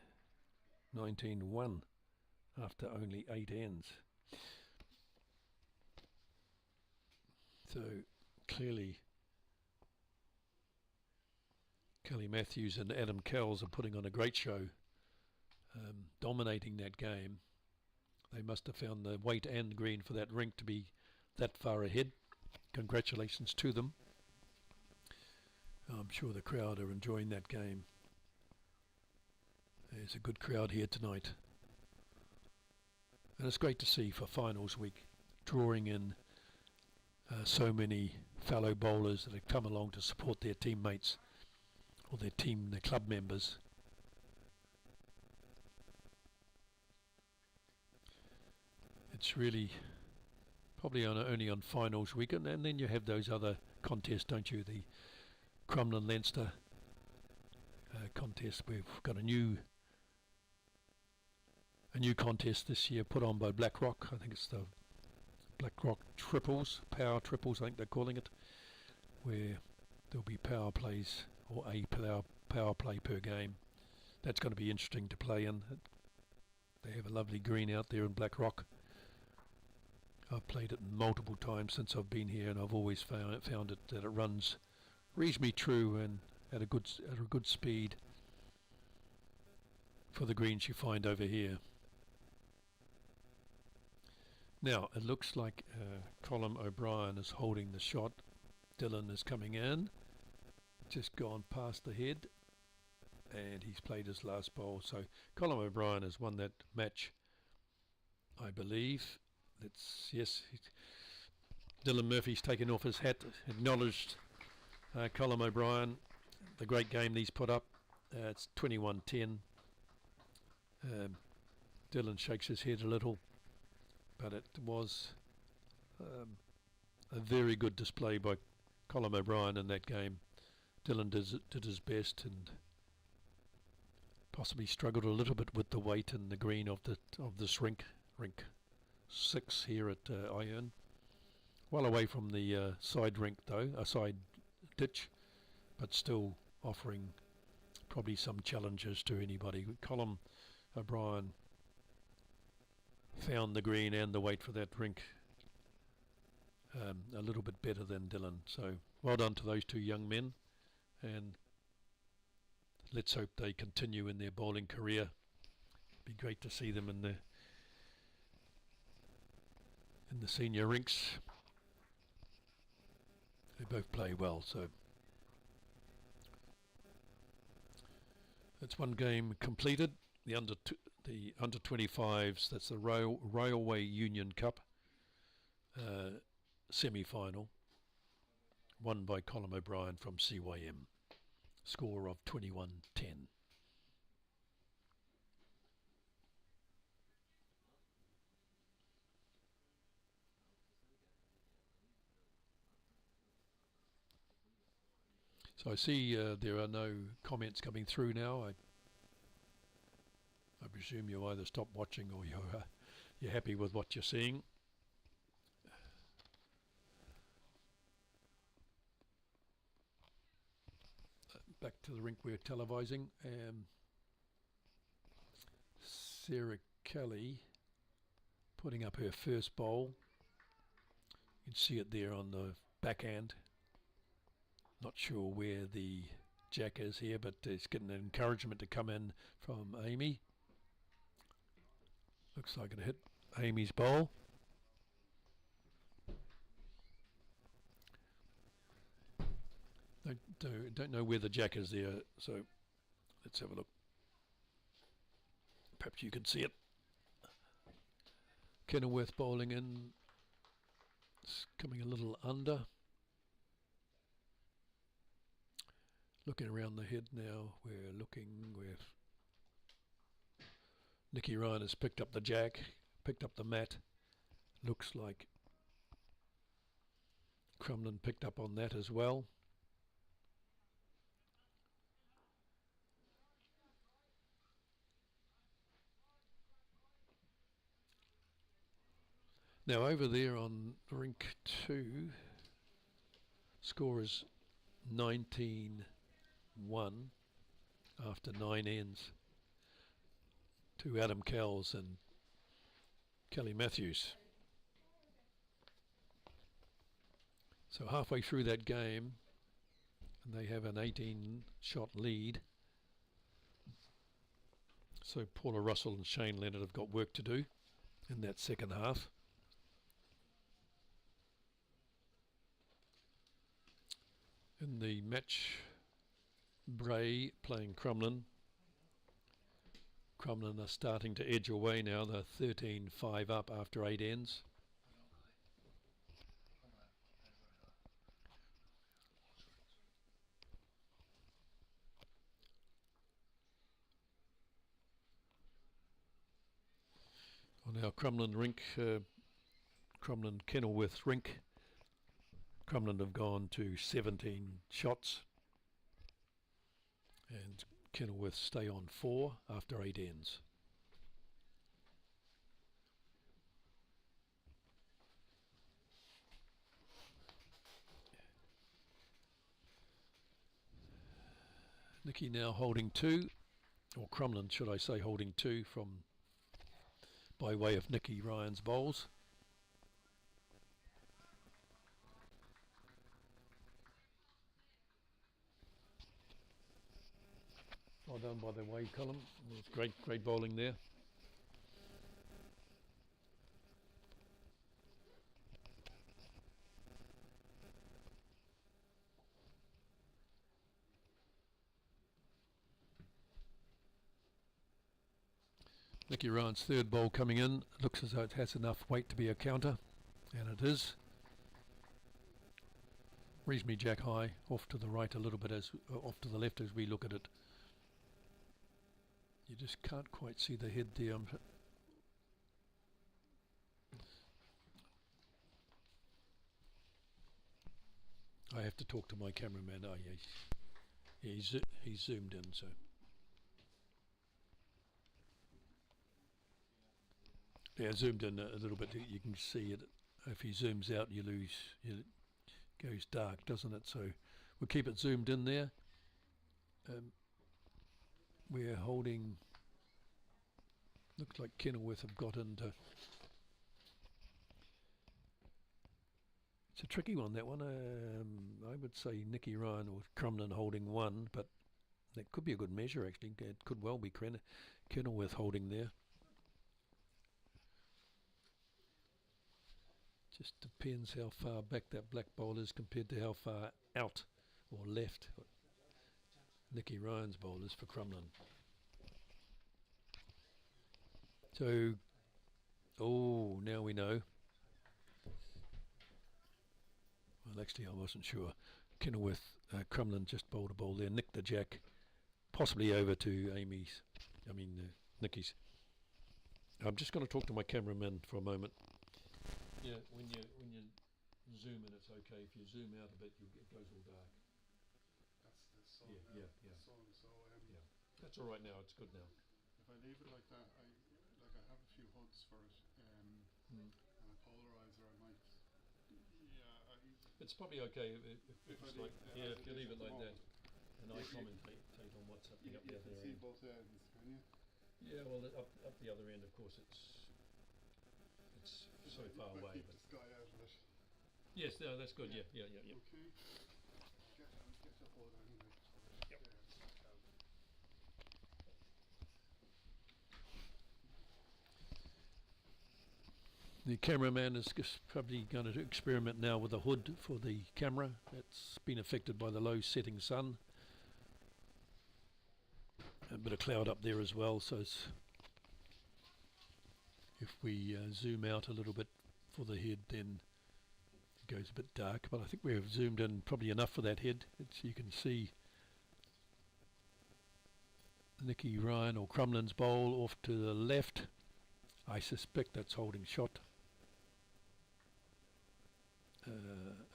19-1 after only 8 ends. So clearly Kelly Matthews and Adam Kells are putting on a great show, dominating that game. They must have found the weight and green for that rink to be that far ahead. Congratulations to them. I'm sure the crowd are enjoying that game. There's a good crowd here tonight. And it's great to see for finals week, drawing in so many fellow bowlers that have come along to support their teammates or their club members. It's really probably only on finals week, and then you have those other contests, don't you? The Crumlin Leinster contest. We've got a new contest this year put on by BlackRock. I think it's the Blackrock triples, power triples I think they're calling it, where there'll be power plays or a power play per game. That's going to be interesting to play in. They have a lovely green out there in Blackrock. I've played it multiple times since I've been here, and I've always found it that it runs reasonably true and at a good speed for the greens you find over here. Now it looks like Colin O'Brien is holding the shot. Dylan is coming in, just gone past the head, and he's played his last bowl. So Colin O'Brien has won that match, I believe. Yes, Dylan Murphy's taken off his hat, acknowledged Colin O'Brien, the great game he's put up. It's 21-10. Dylan shakes his head a little, but it was a very good display by Colin O'Brien in that game. Dylan did his best and possibly struggled a little bit with the weight and the green of this rink 6 here at Iron. Well away from the side rink though, a side ditch, but still offering probably some challenges to anybody. Colin O'Brien found the green and the weight for that rink a little bit better than Dylan. So well done to those two young men, and let's hope they continue in their bowling career. Be great to see them in the senior rinks. They both play well, so that's one game completed. The under 25s, that's the Railway Union Cup semi-final, won by Colin O'Brien from CYM. Score of 21-10. So I see there are no comments coming through now. I presume you either stop watching or you're happy with what you're seeing. Back to the rink we're televising. Sarah Kelly putting up her first bowl. You can see it there on the backhand. Not sure where the jack is here, but it's getting an encouragement to come in from Amy. Looks like it hit Amy's bowl. Don't know where the jack is there, so let's have a look. Perhaps you can see it. Kenilworth bowling in. It's coming a little under. Looking around the head now, we're looking with Nicky Ryan has picked up the jack, picked up the mat. Looks like Crumlin picked up on that as well. Now over there on rink 2, score is 19-1 after 9 ends to Adam Kells and Kelly Matthews. So halfway through that game, and they have an 18 shot lead. So Paula Russell and Shane Leonard have got work to do in that second half. In the match, Bray playing Crumlin. Crumlin are starting to edge away now. They're 13-5 up after 8 ends. On our Crumlin rink, Crumlin Kenilworth rink, Crumlin have gone to 17 shots and Kenilworth stay on 4 after 8 ends. Nicky now holding 2, or Crumlin should I say, holding 2 from by way of Nicky Ryan's bowls. Well done by the way column. Great bowling there. Nicky Ryan's third bowl coming in. Looks as though it has enough weight to be a counter, and it is. Reasonably jack high, off to the right a little bit, as off to the left as we look at it. You just can't quite see the head there. I have to talk to my cameraman. Oh yeah, he's zoomed in, so. Yeah, zoomed in a little bit. You can see it. If he zooms out, you lose. It goes dark, doesn't it? So we'll keep it zoomed in there. We're holding. Looks like Kenilworth have got into. It's a tricky one, that one. I would say Nicky Ryan or Crumlin holding 1, but that could be a good measure actually. It could well be Kenilworth holding there. Just depends how far back that black bowl is compared to how far out or left Nicky Ryan's bowl is for Crumlin. So, oh, now we know. Well, actually, I wasn't sure. Kenilworth, Crumlin just bowled a bowl there, nicked the jack, possibly over to Nicky's. I'm just going to talk to my cameraman for a moment. Yeah, when you zoom in, it's okay. If you zoom out a bit, it goes all dark. That's the sun. Yeah. Yeah. That's all right now. It's good now. If I leave it like that, I have a few hoods for it, and a polarizer. I might. Yeah. It's probably okay if it's like if you leave it like that, and I commentate on what's happening up the other end. You can see both ends, can you? Yeah, well, up the other end, of course, it's so far away. Keep the sky out of it. Yes, no, that's good. Yeah. Okay. Get the hood anyway. Yep. The cameraman is just probably going to experiment now with a hood for the camera. It's been affected by the low setting sun. A bit of cloud up there as well, so if we zoom out a little bit for the head, then it goes a bit dark, but I think we've zoomed in probably enough for that head. You can see Nicky Ryan or Crumlin's bowl off to the left. I suspect that's holding shot.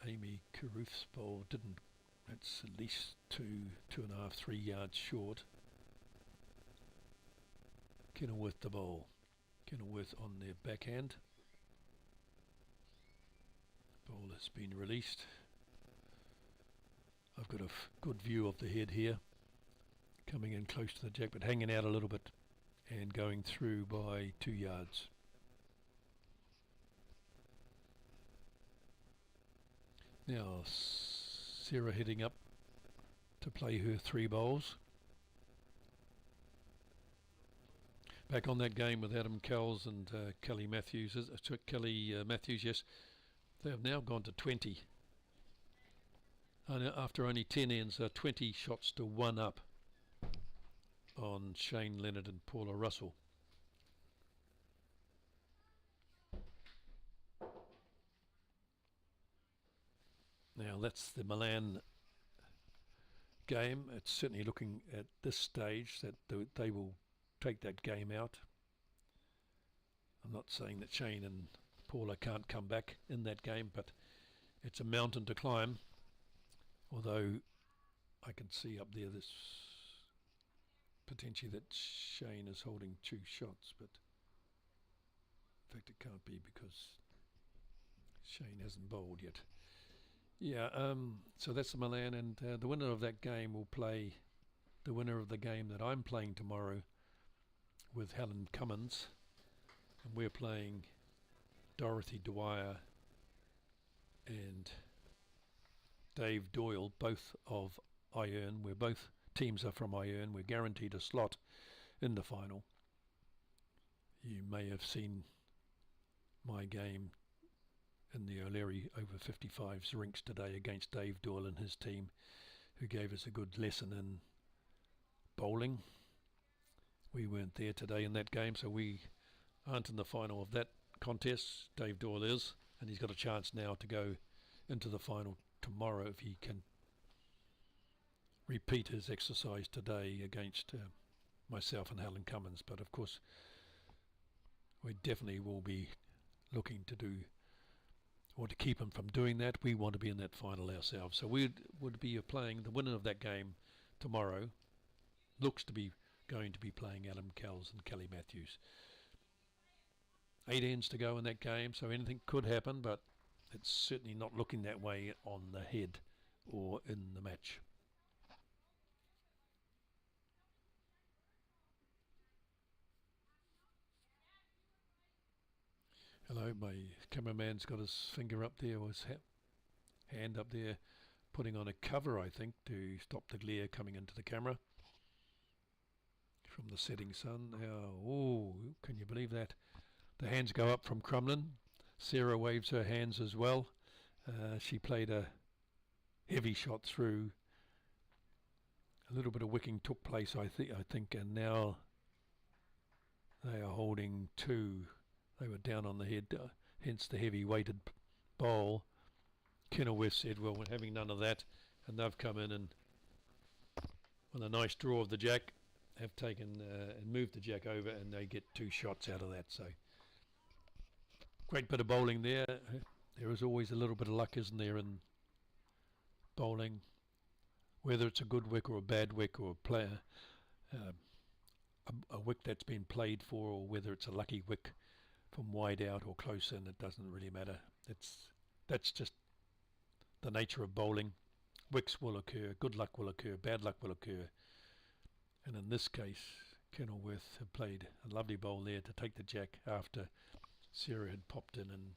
Amy Carruth's bowl didn't. That's at least 2.5, 3 yards short. Kenilworth the bowl. Kenilworth on their backhand. Ball has been released. I've got a good view of the head here. Coming in close to the jack, but hanging out a little bit and going through by 2 yards. Now Sarah heading up to play her 3 bowls. Back on that game with Adam Kells and Kelly Matthews. Kelly Matthews, yes. They have now gone to 20. And after only 10 ends, 20 shots to 1 up on Shane Leonard and Paula Russell. Now that's the Milan game. It's certainly looking at this stage that they will take that game out. I'm not saying that Shane and Paula can't come back in that game, but it's a mountain to climb. Although I can see up there this potentially that Shane is holding 2 shots, but in fact it can't be because Shane hasn't bowled yet. Yeah, so that's the Milan, and the winner of that game will play the winner of the game that I'm playing tomorrow with Helen Cummins, and we're playing Dorothy Dwyer and Dave Doyle, both of Ierne. We're both teams are from Ierne. We're guaranteed a slot in the final. You may have seen my game in the O'Leary over 55s rinks today against Dave Doyle and his team, who gave us a good lesson in bowling. We weren't there today in that game, so we aren't in the final of that contest. Dave Doyle is, and he's got a chance now to go into the final tomorrow if he can repeat his exercise today against myself and Helen Cummins. But of course, we definitely will be looking to do or to keep him from doing that. We want to be in that final ourselves. So we would be playing the winner of that game tomorrow. Looks to be going to be playing Adam Kells and Kelly Matthews. 8 ends to go in that game, so anything could happen, but it's certainly not looking that way on the head or in the match. Hello, my cameraman's got his finger up there, or his hand up there, putting on a cover, I think, to stop the glare coming into the camera from the setting sun. Oh, can you believe that? The hands go up from Crumlin. Sarah waves her hands as well. She played a heavy shot through. A little bit of wicking took place, I think, and now they are holding 2. They were down on the head, hence the heavy weighted bowl. Kenilworth said, well, we're having none of that, and they've come in and with a nice draw of the jack have taken and moved the jack over, and they get 2 shots out of that. So great bit of bowling there. There is always a little bit of luck, isn't there, in bowling, whether it's a good wick or a bad wick, or a player a wick that's been played for, or whether it's a lucky wick from wide out or close in. It doesn't really matter. That's just the nature of bowling. Wicks will occur, good luck will occur, bad luck will occur, and in this case Kenilworth have played a lovely bowl there to take the jack after Sarah had popped in and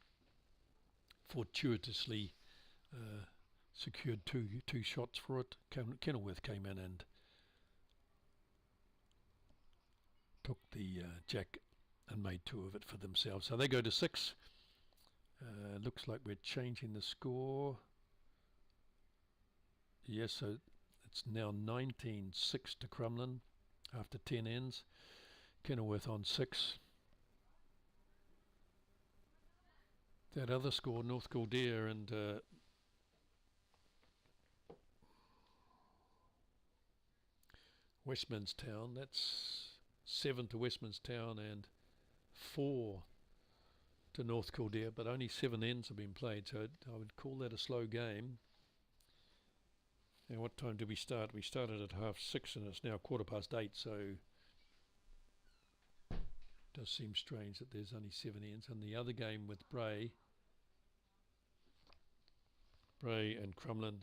fortuitously secured two shots for it. Kenilworth came in and took the jack and made 2 of it for themselves. So they go to 6. Looks like we're changing the score. Yes, so it's now 19-6 to Crumlin after 10 ends. Kenilworth on 6. That other score, North Kildare and Westminstown, that's 7 to Westminstown and 4 to North Kildare, but only 7 ends have been played, so I would call that a slow game. And what time did we start? We started at 6:30 and it's now 8:15, so it does seem strange that there's only 7 ends. And the other game with Bray and Crumlin,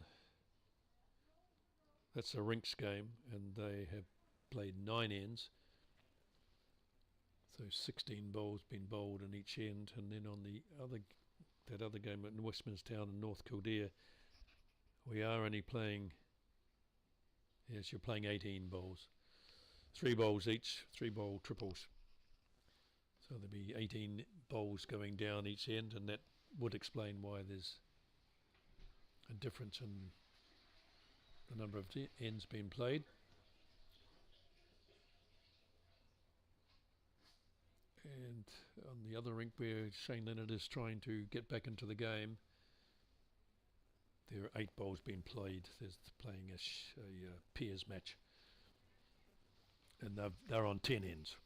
that's a rinks game, and they have played 9 ends. So 16 bowls been bowled in each end, and then on that other game at Westminstown and North Kildare, we are only playing, yes, you're playing 18 bowls. 3 bowls each, 3 bowl triples. So there'll be 18 bowls going down each end, and that would explain why there's a difference in the number of ends being played. And on the other rink where Shane Leonard is trying to get back into the game, there are 8 bowls being played. There's playing a peers match, and they're on 10 ends.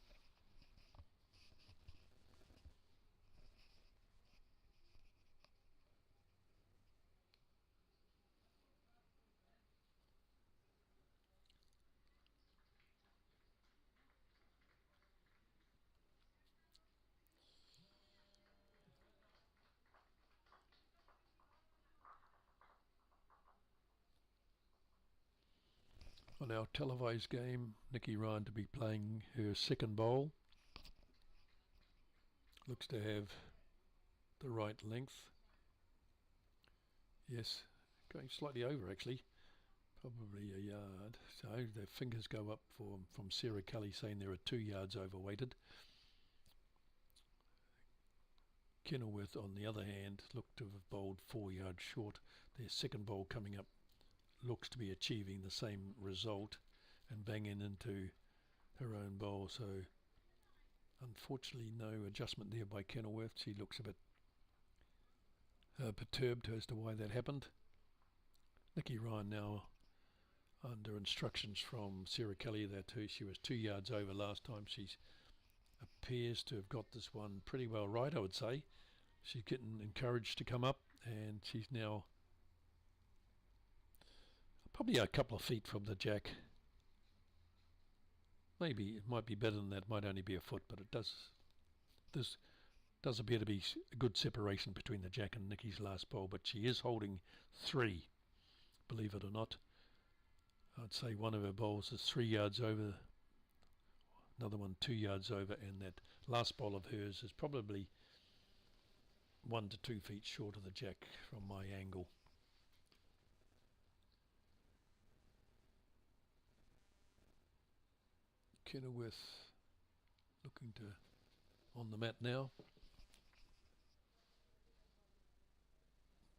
On our televised game, Nikki Ryan to be playing her second bowl. Looks to have the right length. Yes, going slightly over actually, probably a yard. So the fingers go up from Sarah Kelly saying there are 2 yards overweighted. Kenilworth, on the other hand, looked to have bowled 4 yards short. Their second bowl coming up looks to be achieving the same result and banging into her own bowl. So unfortunately no adjustment there by Kenilworth. She looks a bit perturbed as to why that happened. Nikki Ryan now under instructions from Sarah Kelly that she was 2 yards over last time. She appears to have got this one pretty well right, I would say. She's getting encouraged to come up, and she's now probably a couple of feet from the jack. Maybe it might be better than that, might only be a foot, but it does appear to be a good separation between the jack and Nikki's last bowl, but she is holding 3, believe it or not. I'd say one of her bowls is 3 yards over, another one 2 yards over, and that last bowl of hers is probably 1 to 2 feet short of the jack from my angle. Kenilworth looking to on the mat now,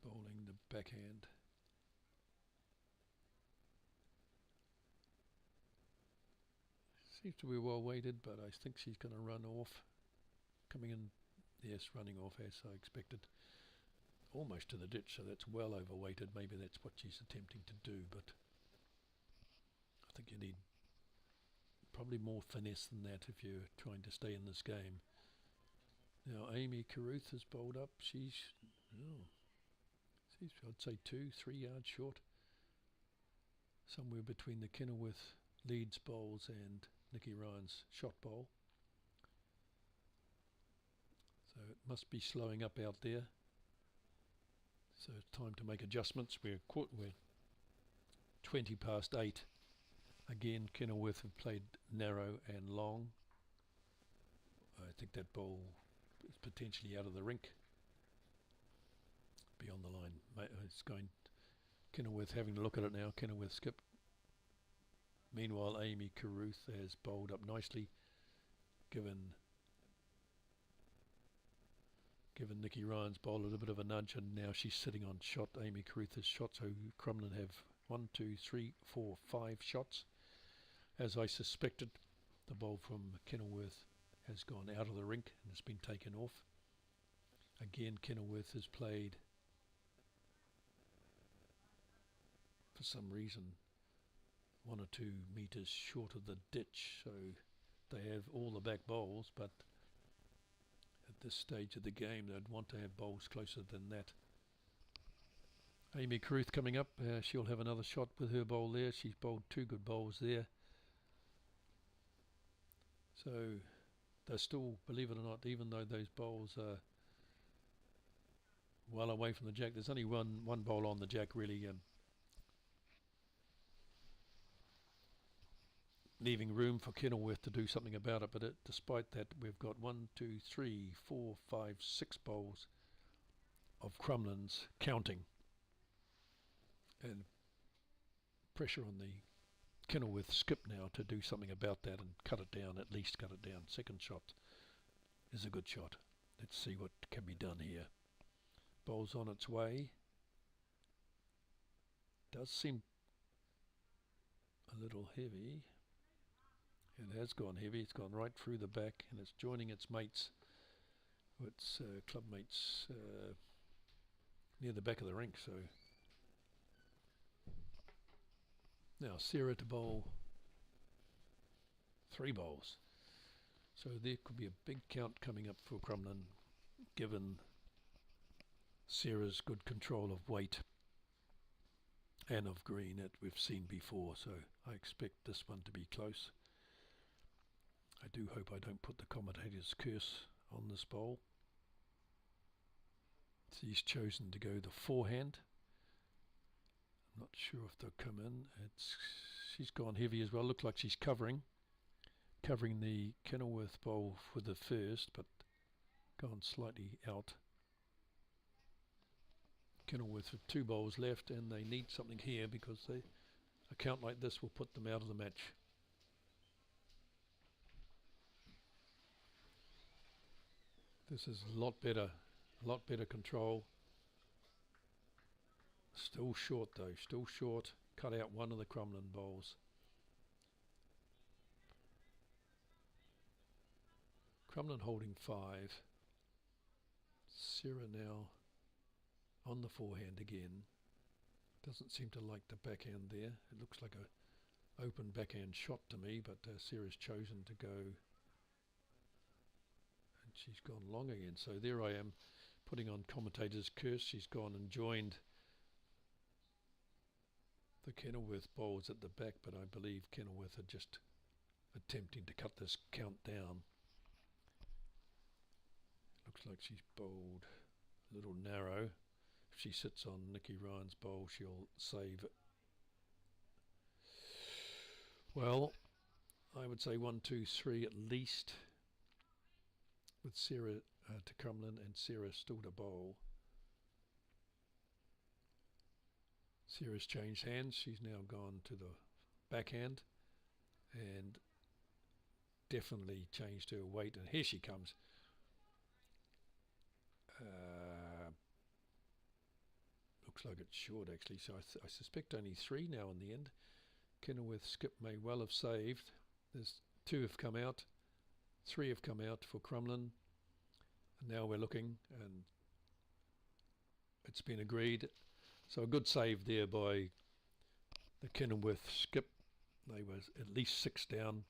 bowling the backhand. Seems to be well weighted, but I think she's going to run off. Coming in, yes, running off as I expected. Almost to the ditch, so that's well overweighted. Maybe that's what she's attempting to do, but I think you need probably more finesse than that if you're trying to stay in this game. Now Amy Carruth has bowled up. She's I'd say 2-3 yards short. Somewhere between the Kenilworth Leeds bowls and Nikki Ryan's shot bowl. So it must be slowing up out there. So it's time to make adjustments. We're 20 past 8. Again, Kenilworth have played narrow and long. I think that ball is potentially out of the rink. Beyond the line. It's going. Kenilworth having to look at it now. Kenilworth skip. Meanwhile, Amy Carruth has bowled up nicely, given Nikki Ryan's bowl a little bit of a nudge, and now she's sitting on shot. Amy Carruth has shot, so Crumlin have 1, 2, 3, 4, 5 shots. As I suspected, the bowl from Kenilworth has gone out of the rink and has been taken off. Again, Kenilworth has played, for some reason, 1 or 2 metres short of the ditch, so they have all the back bowls, but at this stage of the game they'd want to have bowls closer than that. Amy Carruth coming up, she'll have another shot with her bowl there. She's bowled 2 good bowls there. So they're still, believe it or not, even though those bowls are well away from the jack, there's only one bowl on the jack really, leaving room for Kenilworth to do something about it. But despite that, we've got 1, 2, 3, 4, 5, 6 bowls of Crumlins counting, and pressure on the Kenilworth skip now to do something about that and cut it down, at least cut it down. Second shot is a good shot. Let's see what can be done here. Bowl's on its way. Does seem a little heavy. It has gone heavy. It's gone right through the back, and it's joining its mates, its club mates near the back of the rink. So now Sarah to bowl 3 bowls. So there could be a big count coming up for Crumlin, given Sarah's good control of weight and of green that we've seen before. So I expect this one to be close. I do hope I don't put the commentator's curse on this bowl. So he's chosen to go the forehand. I'm not sure if they'll come in. she's gone heavy as well. Looked like she's covering the Kenilworth bowl for the first, but gone slightly out. Kenilworth with 2 bowls left, and they need something here because a count like this will put them out of the match. This is a lot better control. Still short though, still short. Cut out one of the Crumlin bowls. Crumlin holding 5. Sarah now on the forehand again. Doesn't seem to like the backhand there. It looks like a open backhand shot to me, but Sarah's chosen to go, and she's gone long again. So there I am, putting on commentator's curse. She's gone and joined the Kenilworth bowls at the back, but I believe Kenilworth are just attempting to cut this count down. Looks like she's bowled a little narrow. If she sits on Nikki Ryan's bowl, she'll save it. Well, I would say 1, 2, 3 at least, with Sarah to Crumlin and Sarah still to bowl. Sarah's changed hands. She's now gone to the backhand and definitely changed her weight, and here she comes. Looks like it's short actually, so I suspect only 3 now in the end. Kenilworth skip may well have saved. There's 2 have come out, 3 have come out for Crumlin, and now we're looking, and it's been agreed. So a good save there by the Kenilworth skip. They were at least 6 down.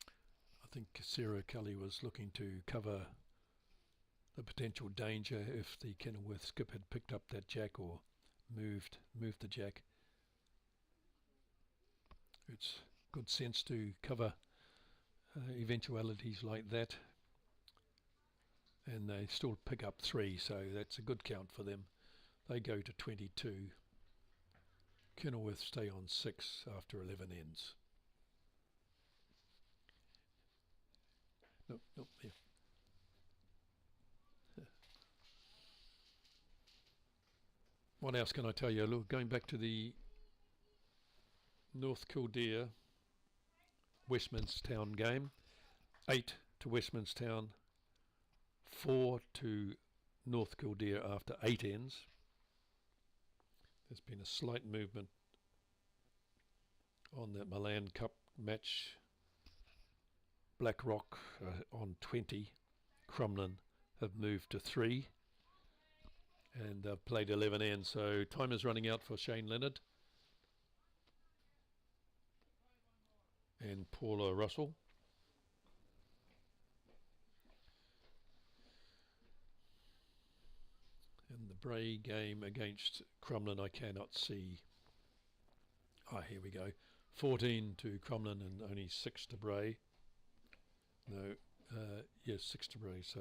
I think Sarah Kelly was looking to cover the potential danger if the Kenilworth skip had picked up that jack or moved the jack. It's good sense to cover eventualities like that, and they still pick up 3, so that's a good count for them. They go to 22. Kenilworth stay on 6 after 11 ends. Nope, there. What else can I tell you? Look, going back to the North Kildare Westminster Town game, 8 to Westminster Town, 4 to North Kildare after 8 ends. There's been a slight movement on that Milan Cup match. Blackrock on 20, Crumlin have moved to 3, and played 11 ends. So time is running out for Shane Leonard and Paula Russell. And the Bray game against Crumlin I cannot see. Here we go. 14 to Crumlin and only 6 to Bray. No, yes, 6 to Bray. So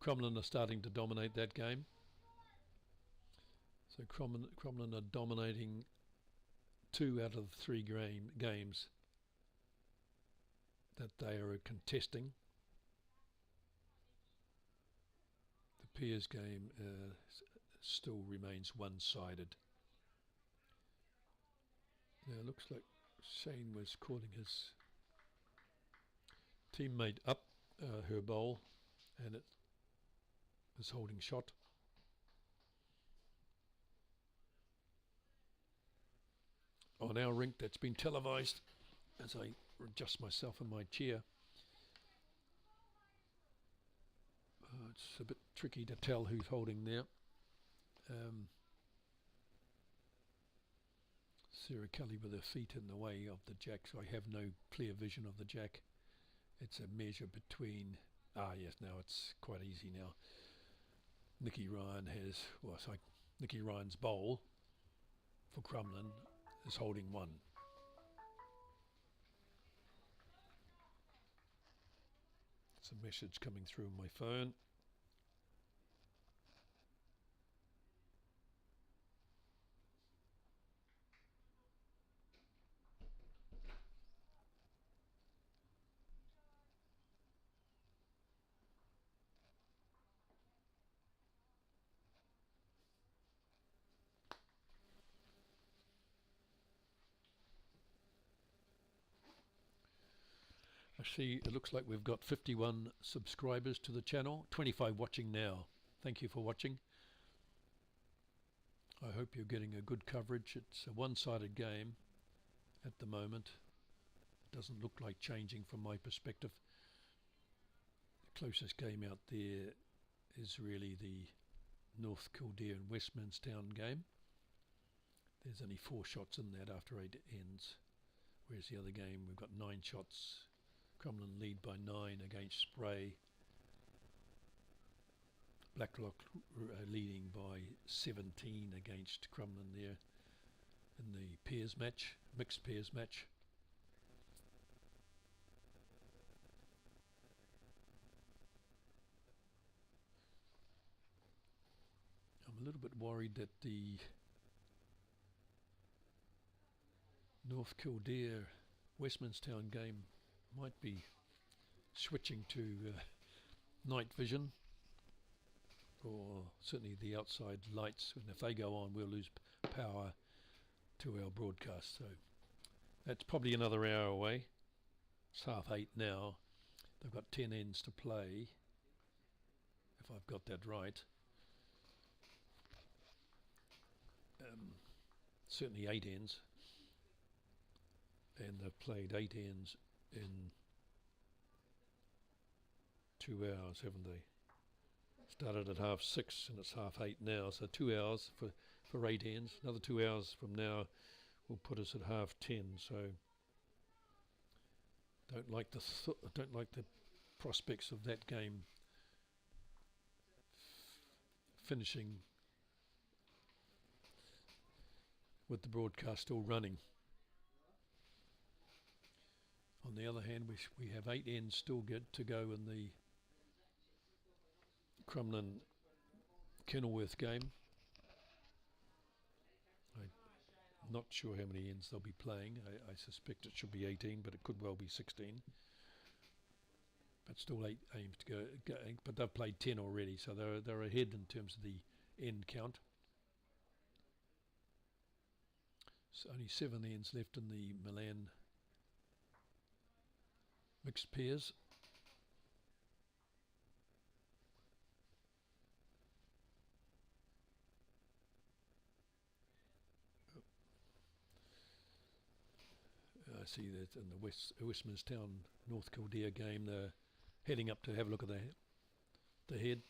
Crumlin are starting to dominate that game. So Crumlin are dominating 2 out of the 3 games that they are contesting. The Peers game still remains one-sided. Now it looks like Shane was calling his teammate up her bowl, and it is holding shot. On our rink that's been televised as I adjust myself in my chair. It's a bit tricky to tell who's holding there. Sarah Kelly with her feet in the way of the jack, so I have no clear vision of the jack. It's a measure between, yes, now it's quite easy now. Nikki Ryan has, Nikki Ryan's bowl for Crumlin is holding 1. It's a message coming through on my phone. I see it looks like we've got 51 subscribers to the channel, 25 watching now. Thank you for watching. I hope you're getting a good coverage. It's a one-sided game at the moment. It doesn't look like changing from my perspective. The closest game out there is really the North Kildare and Westminstown game. There's only 4 shots in that after 8 ends, whereas the other game we've got 9 shots. Crumlin lead by 9 against Spray. Blacklock leading by 17 against Crumlin there in the pairs match, mixed pairs match. I'm a little bit worried that the North Kildare Westminstown game might be switching to night vision, or certainly the outside lights, and if they go on we'll lose power to our broadcast. So that's probably another hour away. It's 8:30 now. They've got 10 ends to play, if I've got that right. Certainly 8 ends, and they've played 8 ends in 2 hours, haven't they? Started at 6:30 and it's 8:30 now, so 2 hours for 8 ends. Another 2 hours from now will put us at 10:30. So don't like the prospects of that game finishing with the broadcast still running. On the other hand, we have 8 ends still to go in the Crumlin Kenilworth game. I'm not sure how many ends they'll be playing. I suspect it should be 18, but it could well be 16. But still 8 aims to go, but they've played 10 already, so they're ahead in terms of the end count. So only 7 ends left in the Milan mixed pairs. I see that in the Westminstown North Kildare game, they're heading up to have a look at the head.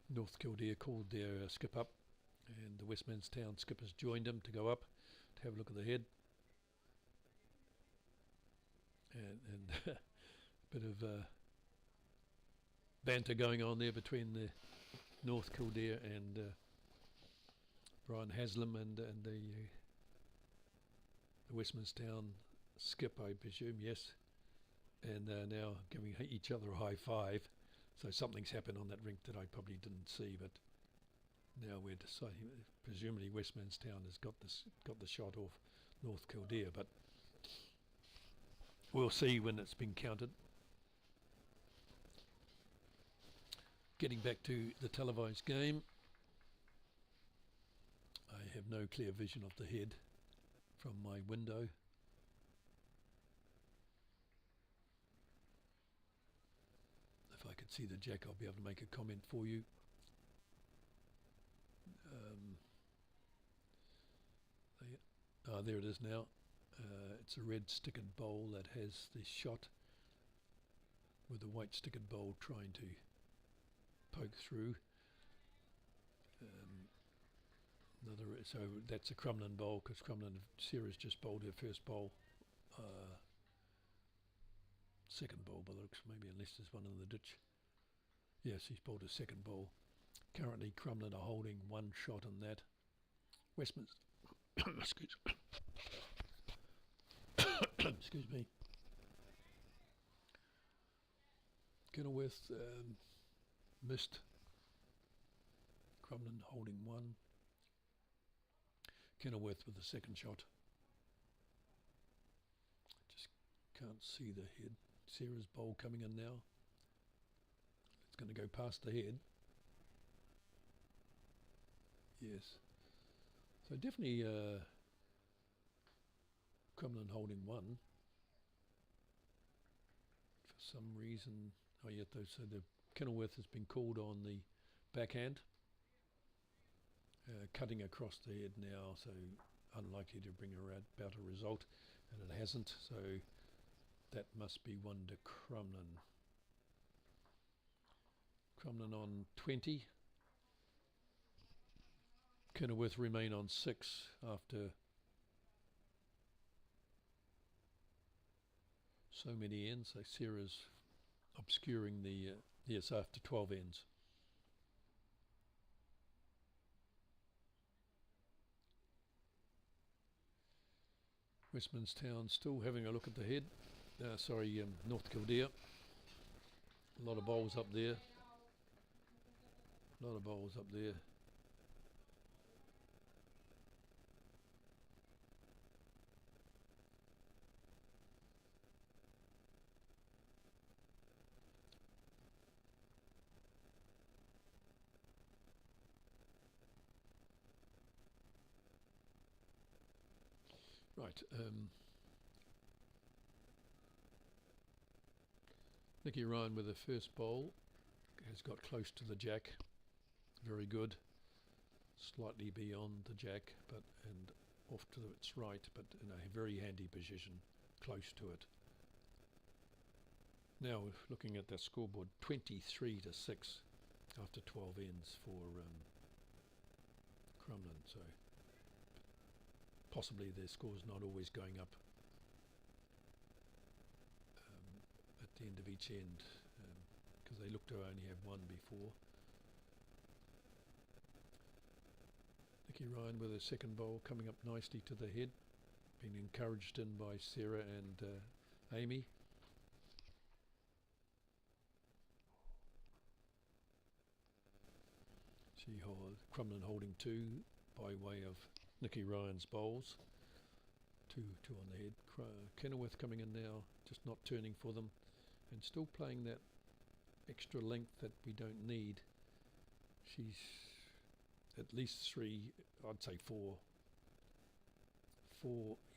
North Kildare called their skip up, and the Westminstown skippers joined him to go up to have a look at the head. And a bit of banter going on there between the North Kildare and Brian Haslam and the Westminstown skip, I presume, yes. And now giving each other a high five. So something's happened on that rink that I probably didn't see, but now we're deciding. Presumably Westminstown has got the shot off North Kildare, but we'll see when it's been counted. Getting back to the televised game, I have no clear vision of the head from my window. If I could see the jack, I'll be able to make a comment for you. There it is now. It's a red stickered bowl that has the shot with the white stickered bowl trying to poke through. So that's a Crumlin bowl, because Sarah's just bowled her first bowl. Second bowl by the looks, maybe, unless there's one in the ditch. Yes, he's bowled a second bowl. Currently Crumlin are holding 1 shot in that. Westminster excuse me. Kenilworth missed. Crumlin holding 1. Kenilworth with the second shot. Just can't see the head. Sarah's bowl coming in now. It's going to go past the head. Yes. So definitely Crumlin holding 1. some reason, so the Kenilworth has been called on the backhand, cutting across the head now, so unlikely to bring about a result, and it hasn't, so that must be one to Crumlin. Crumlin on 20. Kenilworth remain on 6 after so many ends. So Sarah's obscuring the, yes, after 12 ends. Westminstown still having a look at the head. North Kildare. A lot of bowls up there. A lot of bowls up there. Right. Nikki Ryan with the first bowl has got close to the jack. Very good. Slightly beyond the jack, and off to its right, but in a very handy position, close to it. Now looking at the scoreboard, 23 to 6 after 12 ends for Crumlin. So possibly their score's not always going up at the end of each end, because they look to only have one before. Nikki Ryan with her second bowl coming up nicely to the head, being encouraged in by Sarah and Amy. Crumlin holding 2 by way of Nikki Ryan's bowls. Two on the head. Kenilworth coming in now, just not turning for them, and still playing that extra length that we don't need. She's at least 3, I'd say 4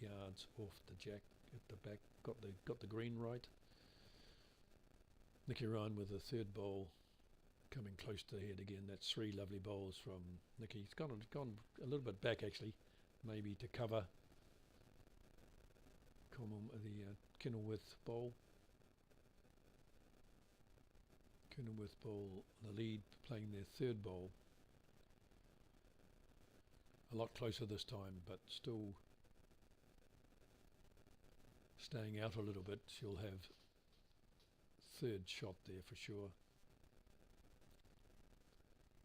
yards off the jack at the back. Got the green right. Nikki Ryan with the third bowl coming close to the head again. That's 3 lovely bowls from Nikki. It's gone a little bit back actually, maybe to cover the Kenilworth bowl. Kenilworth bowl, the lead, playing their third bowl. A lot closer this time, but still staying out a little bit. She'll have third shot there for sure.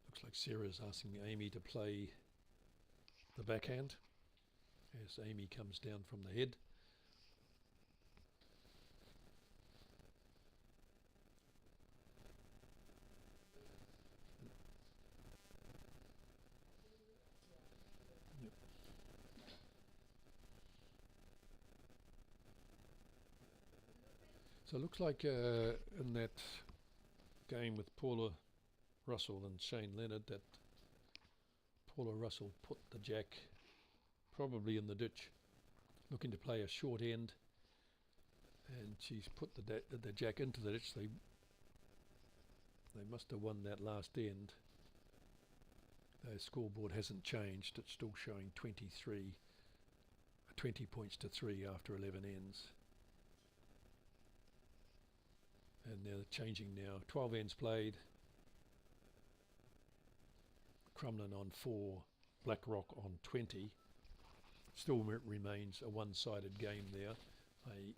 Looks like Sarah's asking Amy to play the backhand as Amy comes down from the head. So it looks like in that game with Paula Russell and Shane Leonard that Paula Russell put the jack probably in the ditch, looking to play a short end, and she's put the jack into the ditch. They must have won that last end. The scoreboard hasn't changed. It's still showing 20 points to 3 after 11 ends. And they're changing now. 12 ends played. Crumlin on 4, Blackrock on 20. Still remains a one-sided game there. They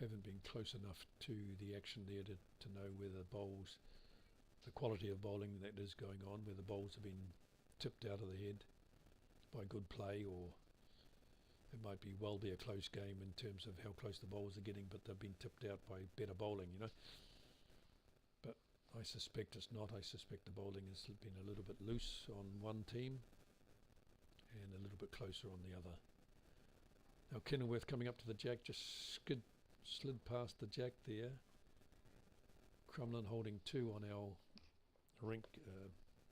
haven't been close enough to the action there to know whether the quality of bowling that is going on, whether bowls have been tipped out of the head by good play, or it might be a close game in terms of how close the bowls are getting, but they've been tipped out by better bowling, But I suspect it's not. I suspect the bowling has been a little bit loose on one team and a little bit closer on the other. Now Kenilworth coming up to the jack, just slid past the jack there. Crumlin holding 2 on our rink,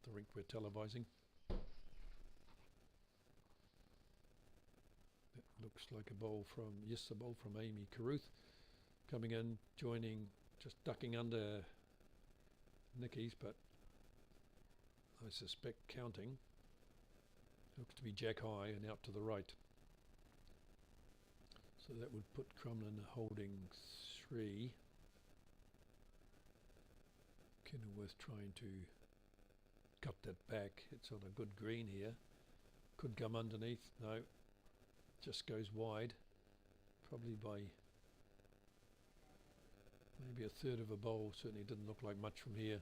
the rink we're televising. Looks like a bowl from Amy Carruth. coming in, joining, just ducking under Nicky's, but I suspect counting. Looks to be jack high and out to the right. So that would put Crumlin holding 3. Kenilworth trying to cut that back. It's on a good green here. Could come underneath. No. Just goes wide. Probably by maybe a third of a bowl. Certainly didn't look like much from here.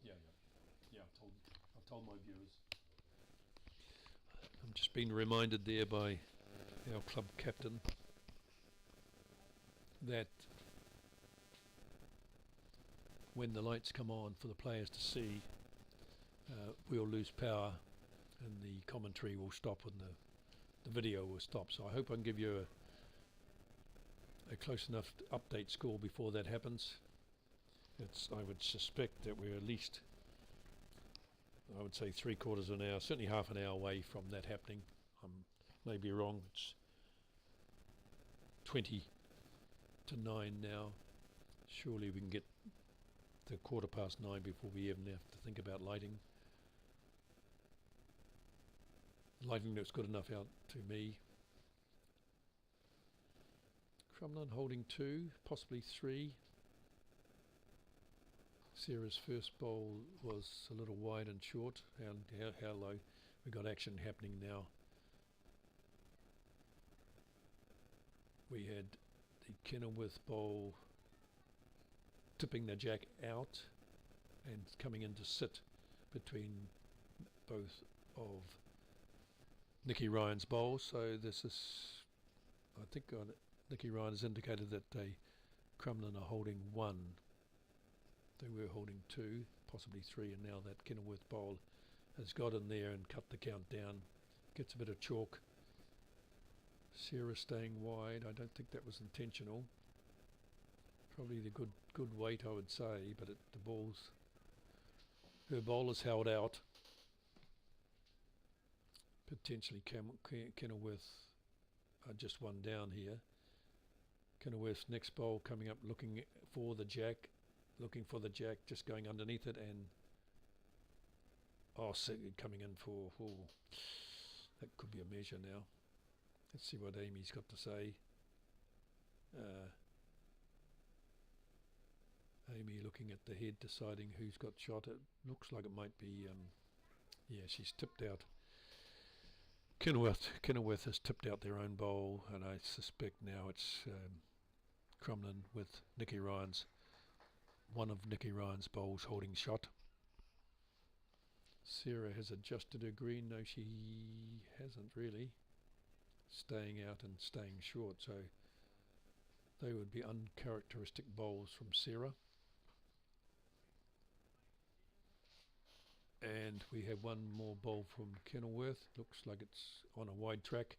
Yeah, I've told my viewers. I'm just being reminded there by our club captain that when the lights come on for the players to see, we'll lose power and the commentary will stop and the video will stop. So I hope I can give you a close enough update score before that happens. I would suspect that we're at least, I would say 3/4 of an hour, certainly half an hour away from that happening. I may be wrong. It's 20 to 9 now. Surely we can get to 9:15 before we even have to think about lighting. Lighting looks good enough out to me. Crumlin holding 2, possibly 3. Sarah's first bowl was a little wide and short. How low? We've got action happening now. We had the Kenilworth bowl tipping the jack out and coming in to sit between both of Nicky Ryan's bowls. So this is, I think Nicky Ryan has indicated that Crumlin are holding 1. They were holding 2, possibly 3, and now that Kenilworth bowl has got in there and cut the count down. Gets a bit of chalk. Sarah staying wide. I don't think that was intentional. Probably the good weight, I would say, but her bowl is held out. Potentially Kenilworth are just 1 down here. Kenilworth's next bowl coming up, looking for the jack, just going underneath it, and coming in for that could be a measure now. Let's see what Amy's got to say. Amy looking at the head, deciding who's got shot. It looks like it might be, yeah, she's tipped out. Kenilworth has tipped out their own bowl, and I suspect now it's Crumlin with one of Nicky Ryan's bowls holding shot. Sarah has adjusted her green. No, she hasn't really. Staying out and staying short, so they would be uncharacteristic bowls from Sarah. And we have 1 more bowl from Kenilworth. Looks like it's on a wide track.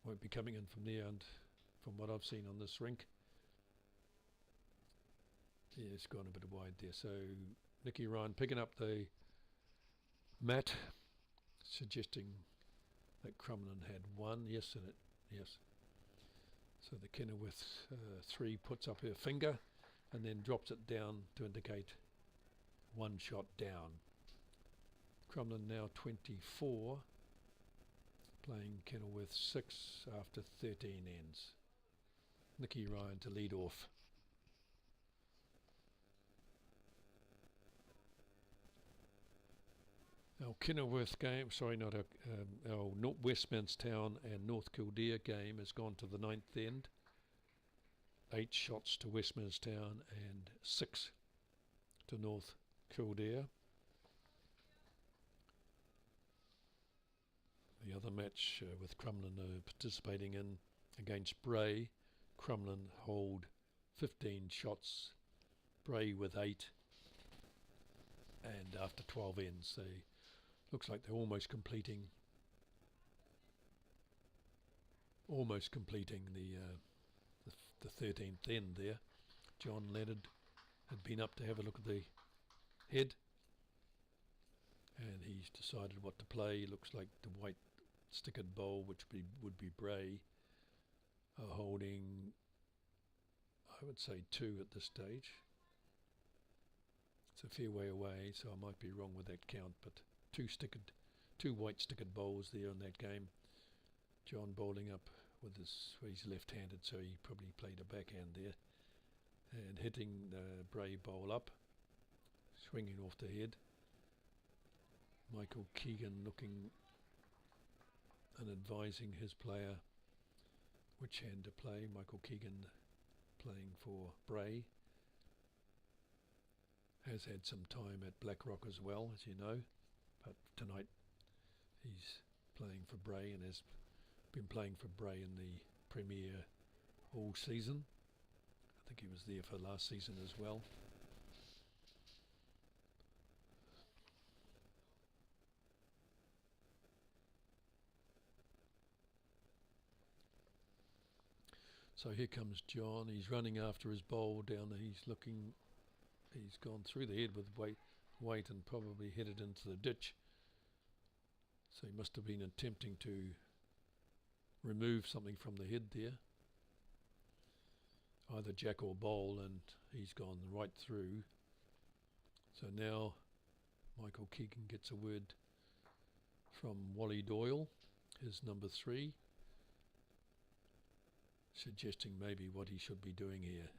Won't be coming in from there, and from what I've seen on this rink. Yeah, it's gone a bit wide there. So Nicky Ryan picking up the mat, suggesting that Crumlin had 1. Yes. So the Kenilworth 3 puts up her finger and then drops it down to indicate 1 shot down. Crumlin now 24, playing Kenilworth 6 after 13 ends. Nicky Ryan to lead off. Our Kenilworth game, our Westmanstown and North Kildare game has gone to the 9th end. 8 shots to Westmanstown and 6 to North Kildare. The other match with Crumlin participating in against Bray. Crumlin hold 15 shots, Bray with 8, and after 12 ends they looks like they're almost completing the 13th end there. John Leonard had been up to have a look at the head, and he's decided what to play. Looks like the white stickered bowl, which would be Bray, are holding, I would say, 2 at this stage. It's a fair way away, so I might be wrong with that count, but two white stickered bowls there in that game. John bowling up with he's left-handed, so he probably played a backhand there, and hitting the Bray bowl up, swinging off the head. Michael Keegan looking and advising his player which hand to play. Michael Keegan playing for Bray. Has had some time at Blackrock as well, as you know, but tonight he's playing for Bray and has been playing for Bray in the Premier all season. I think he was there for last season as well. So here comes John. He's running after his bowl down there. He's gone through the head with weight and probably headed into the ditch. So he must have been attempting to remove something from the head there, either jack or bowl, and he's gone right through. So now Michael Keegan gets a word from Wally Doyle, his number 3, suggesting maybe what he should be doing here.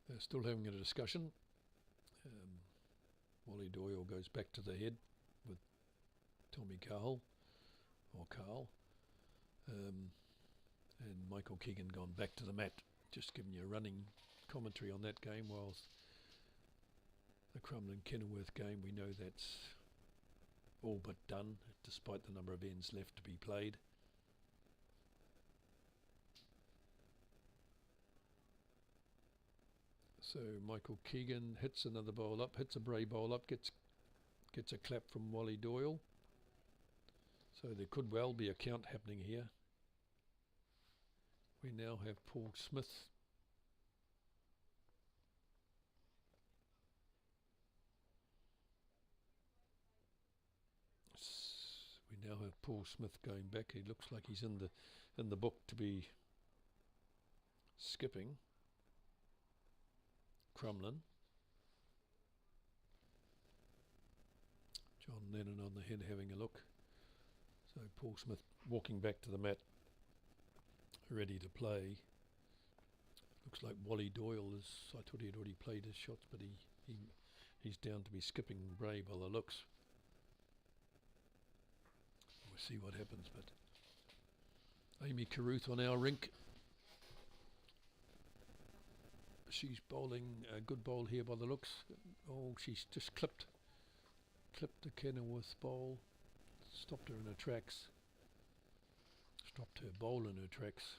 They're still having a discussion. Wally Doyle goes back to the head with Tommy Carl, and Michael Keegan gone back to the mat. Just giving you a running commentary on that game, whilst the Crumlin-Kenilworth game, we know that's all but done, despite the number of ends left to be played. So Michael Keegan hits another bowl up, hits a Bray bowl up, gets a clap from Wally Doyle. So there could well be a count happening here. We now have Paul Smith. We now have Paul Smith going back. He looks like he's in the book to be skipping Crumlin. John Lennon on the head having a look. So Paul Smith walking back to the mat, ready to play. Looks like Wally Doyle is, I thought he'd already played his shots, but he's down to be skipping Bray by the looks. We'll see what happens, but Amy Carruth on our rink. She's bowling a good bowl here by the looks. Oh, she's just clipped the Kenilworth bowl, stopped her in her tracks, stopped her bowl in her tracks.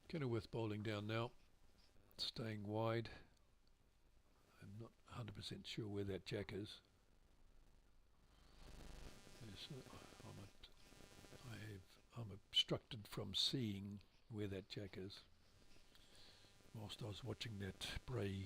Kenilworth bowling down now, staying wide. I'm not 100% sure where that jack is. Yes, I'm obstructed from seeing where that jack is whilst I was watching that Bray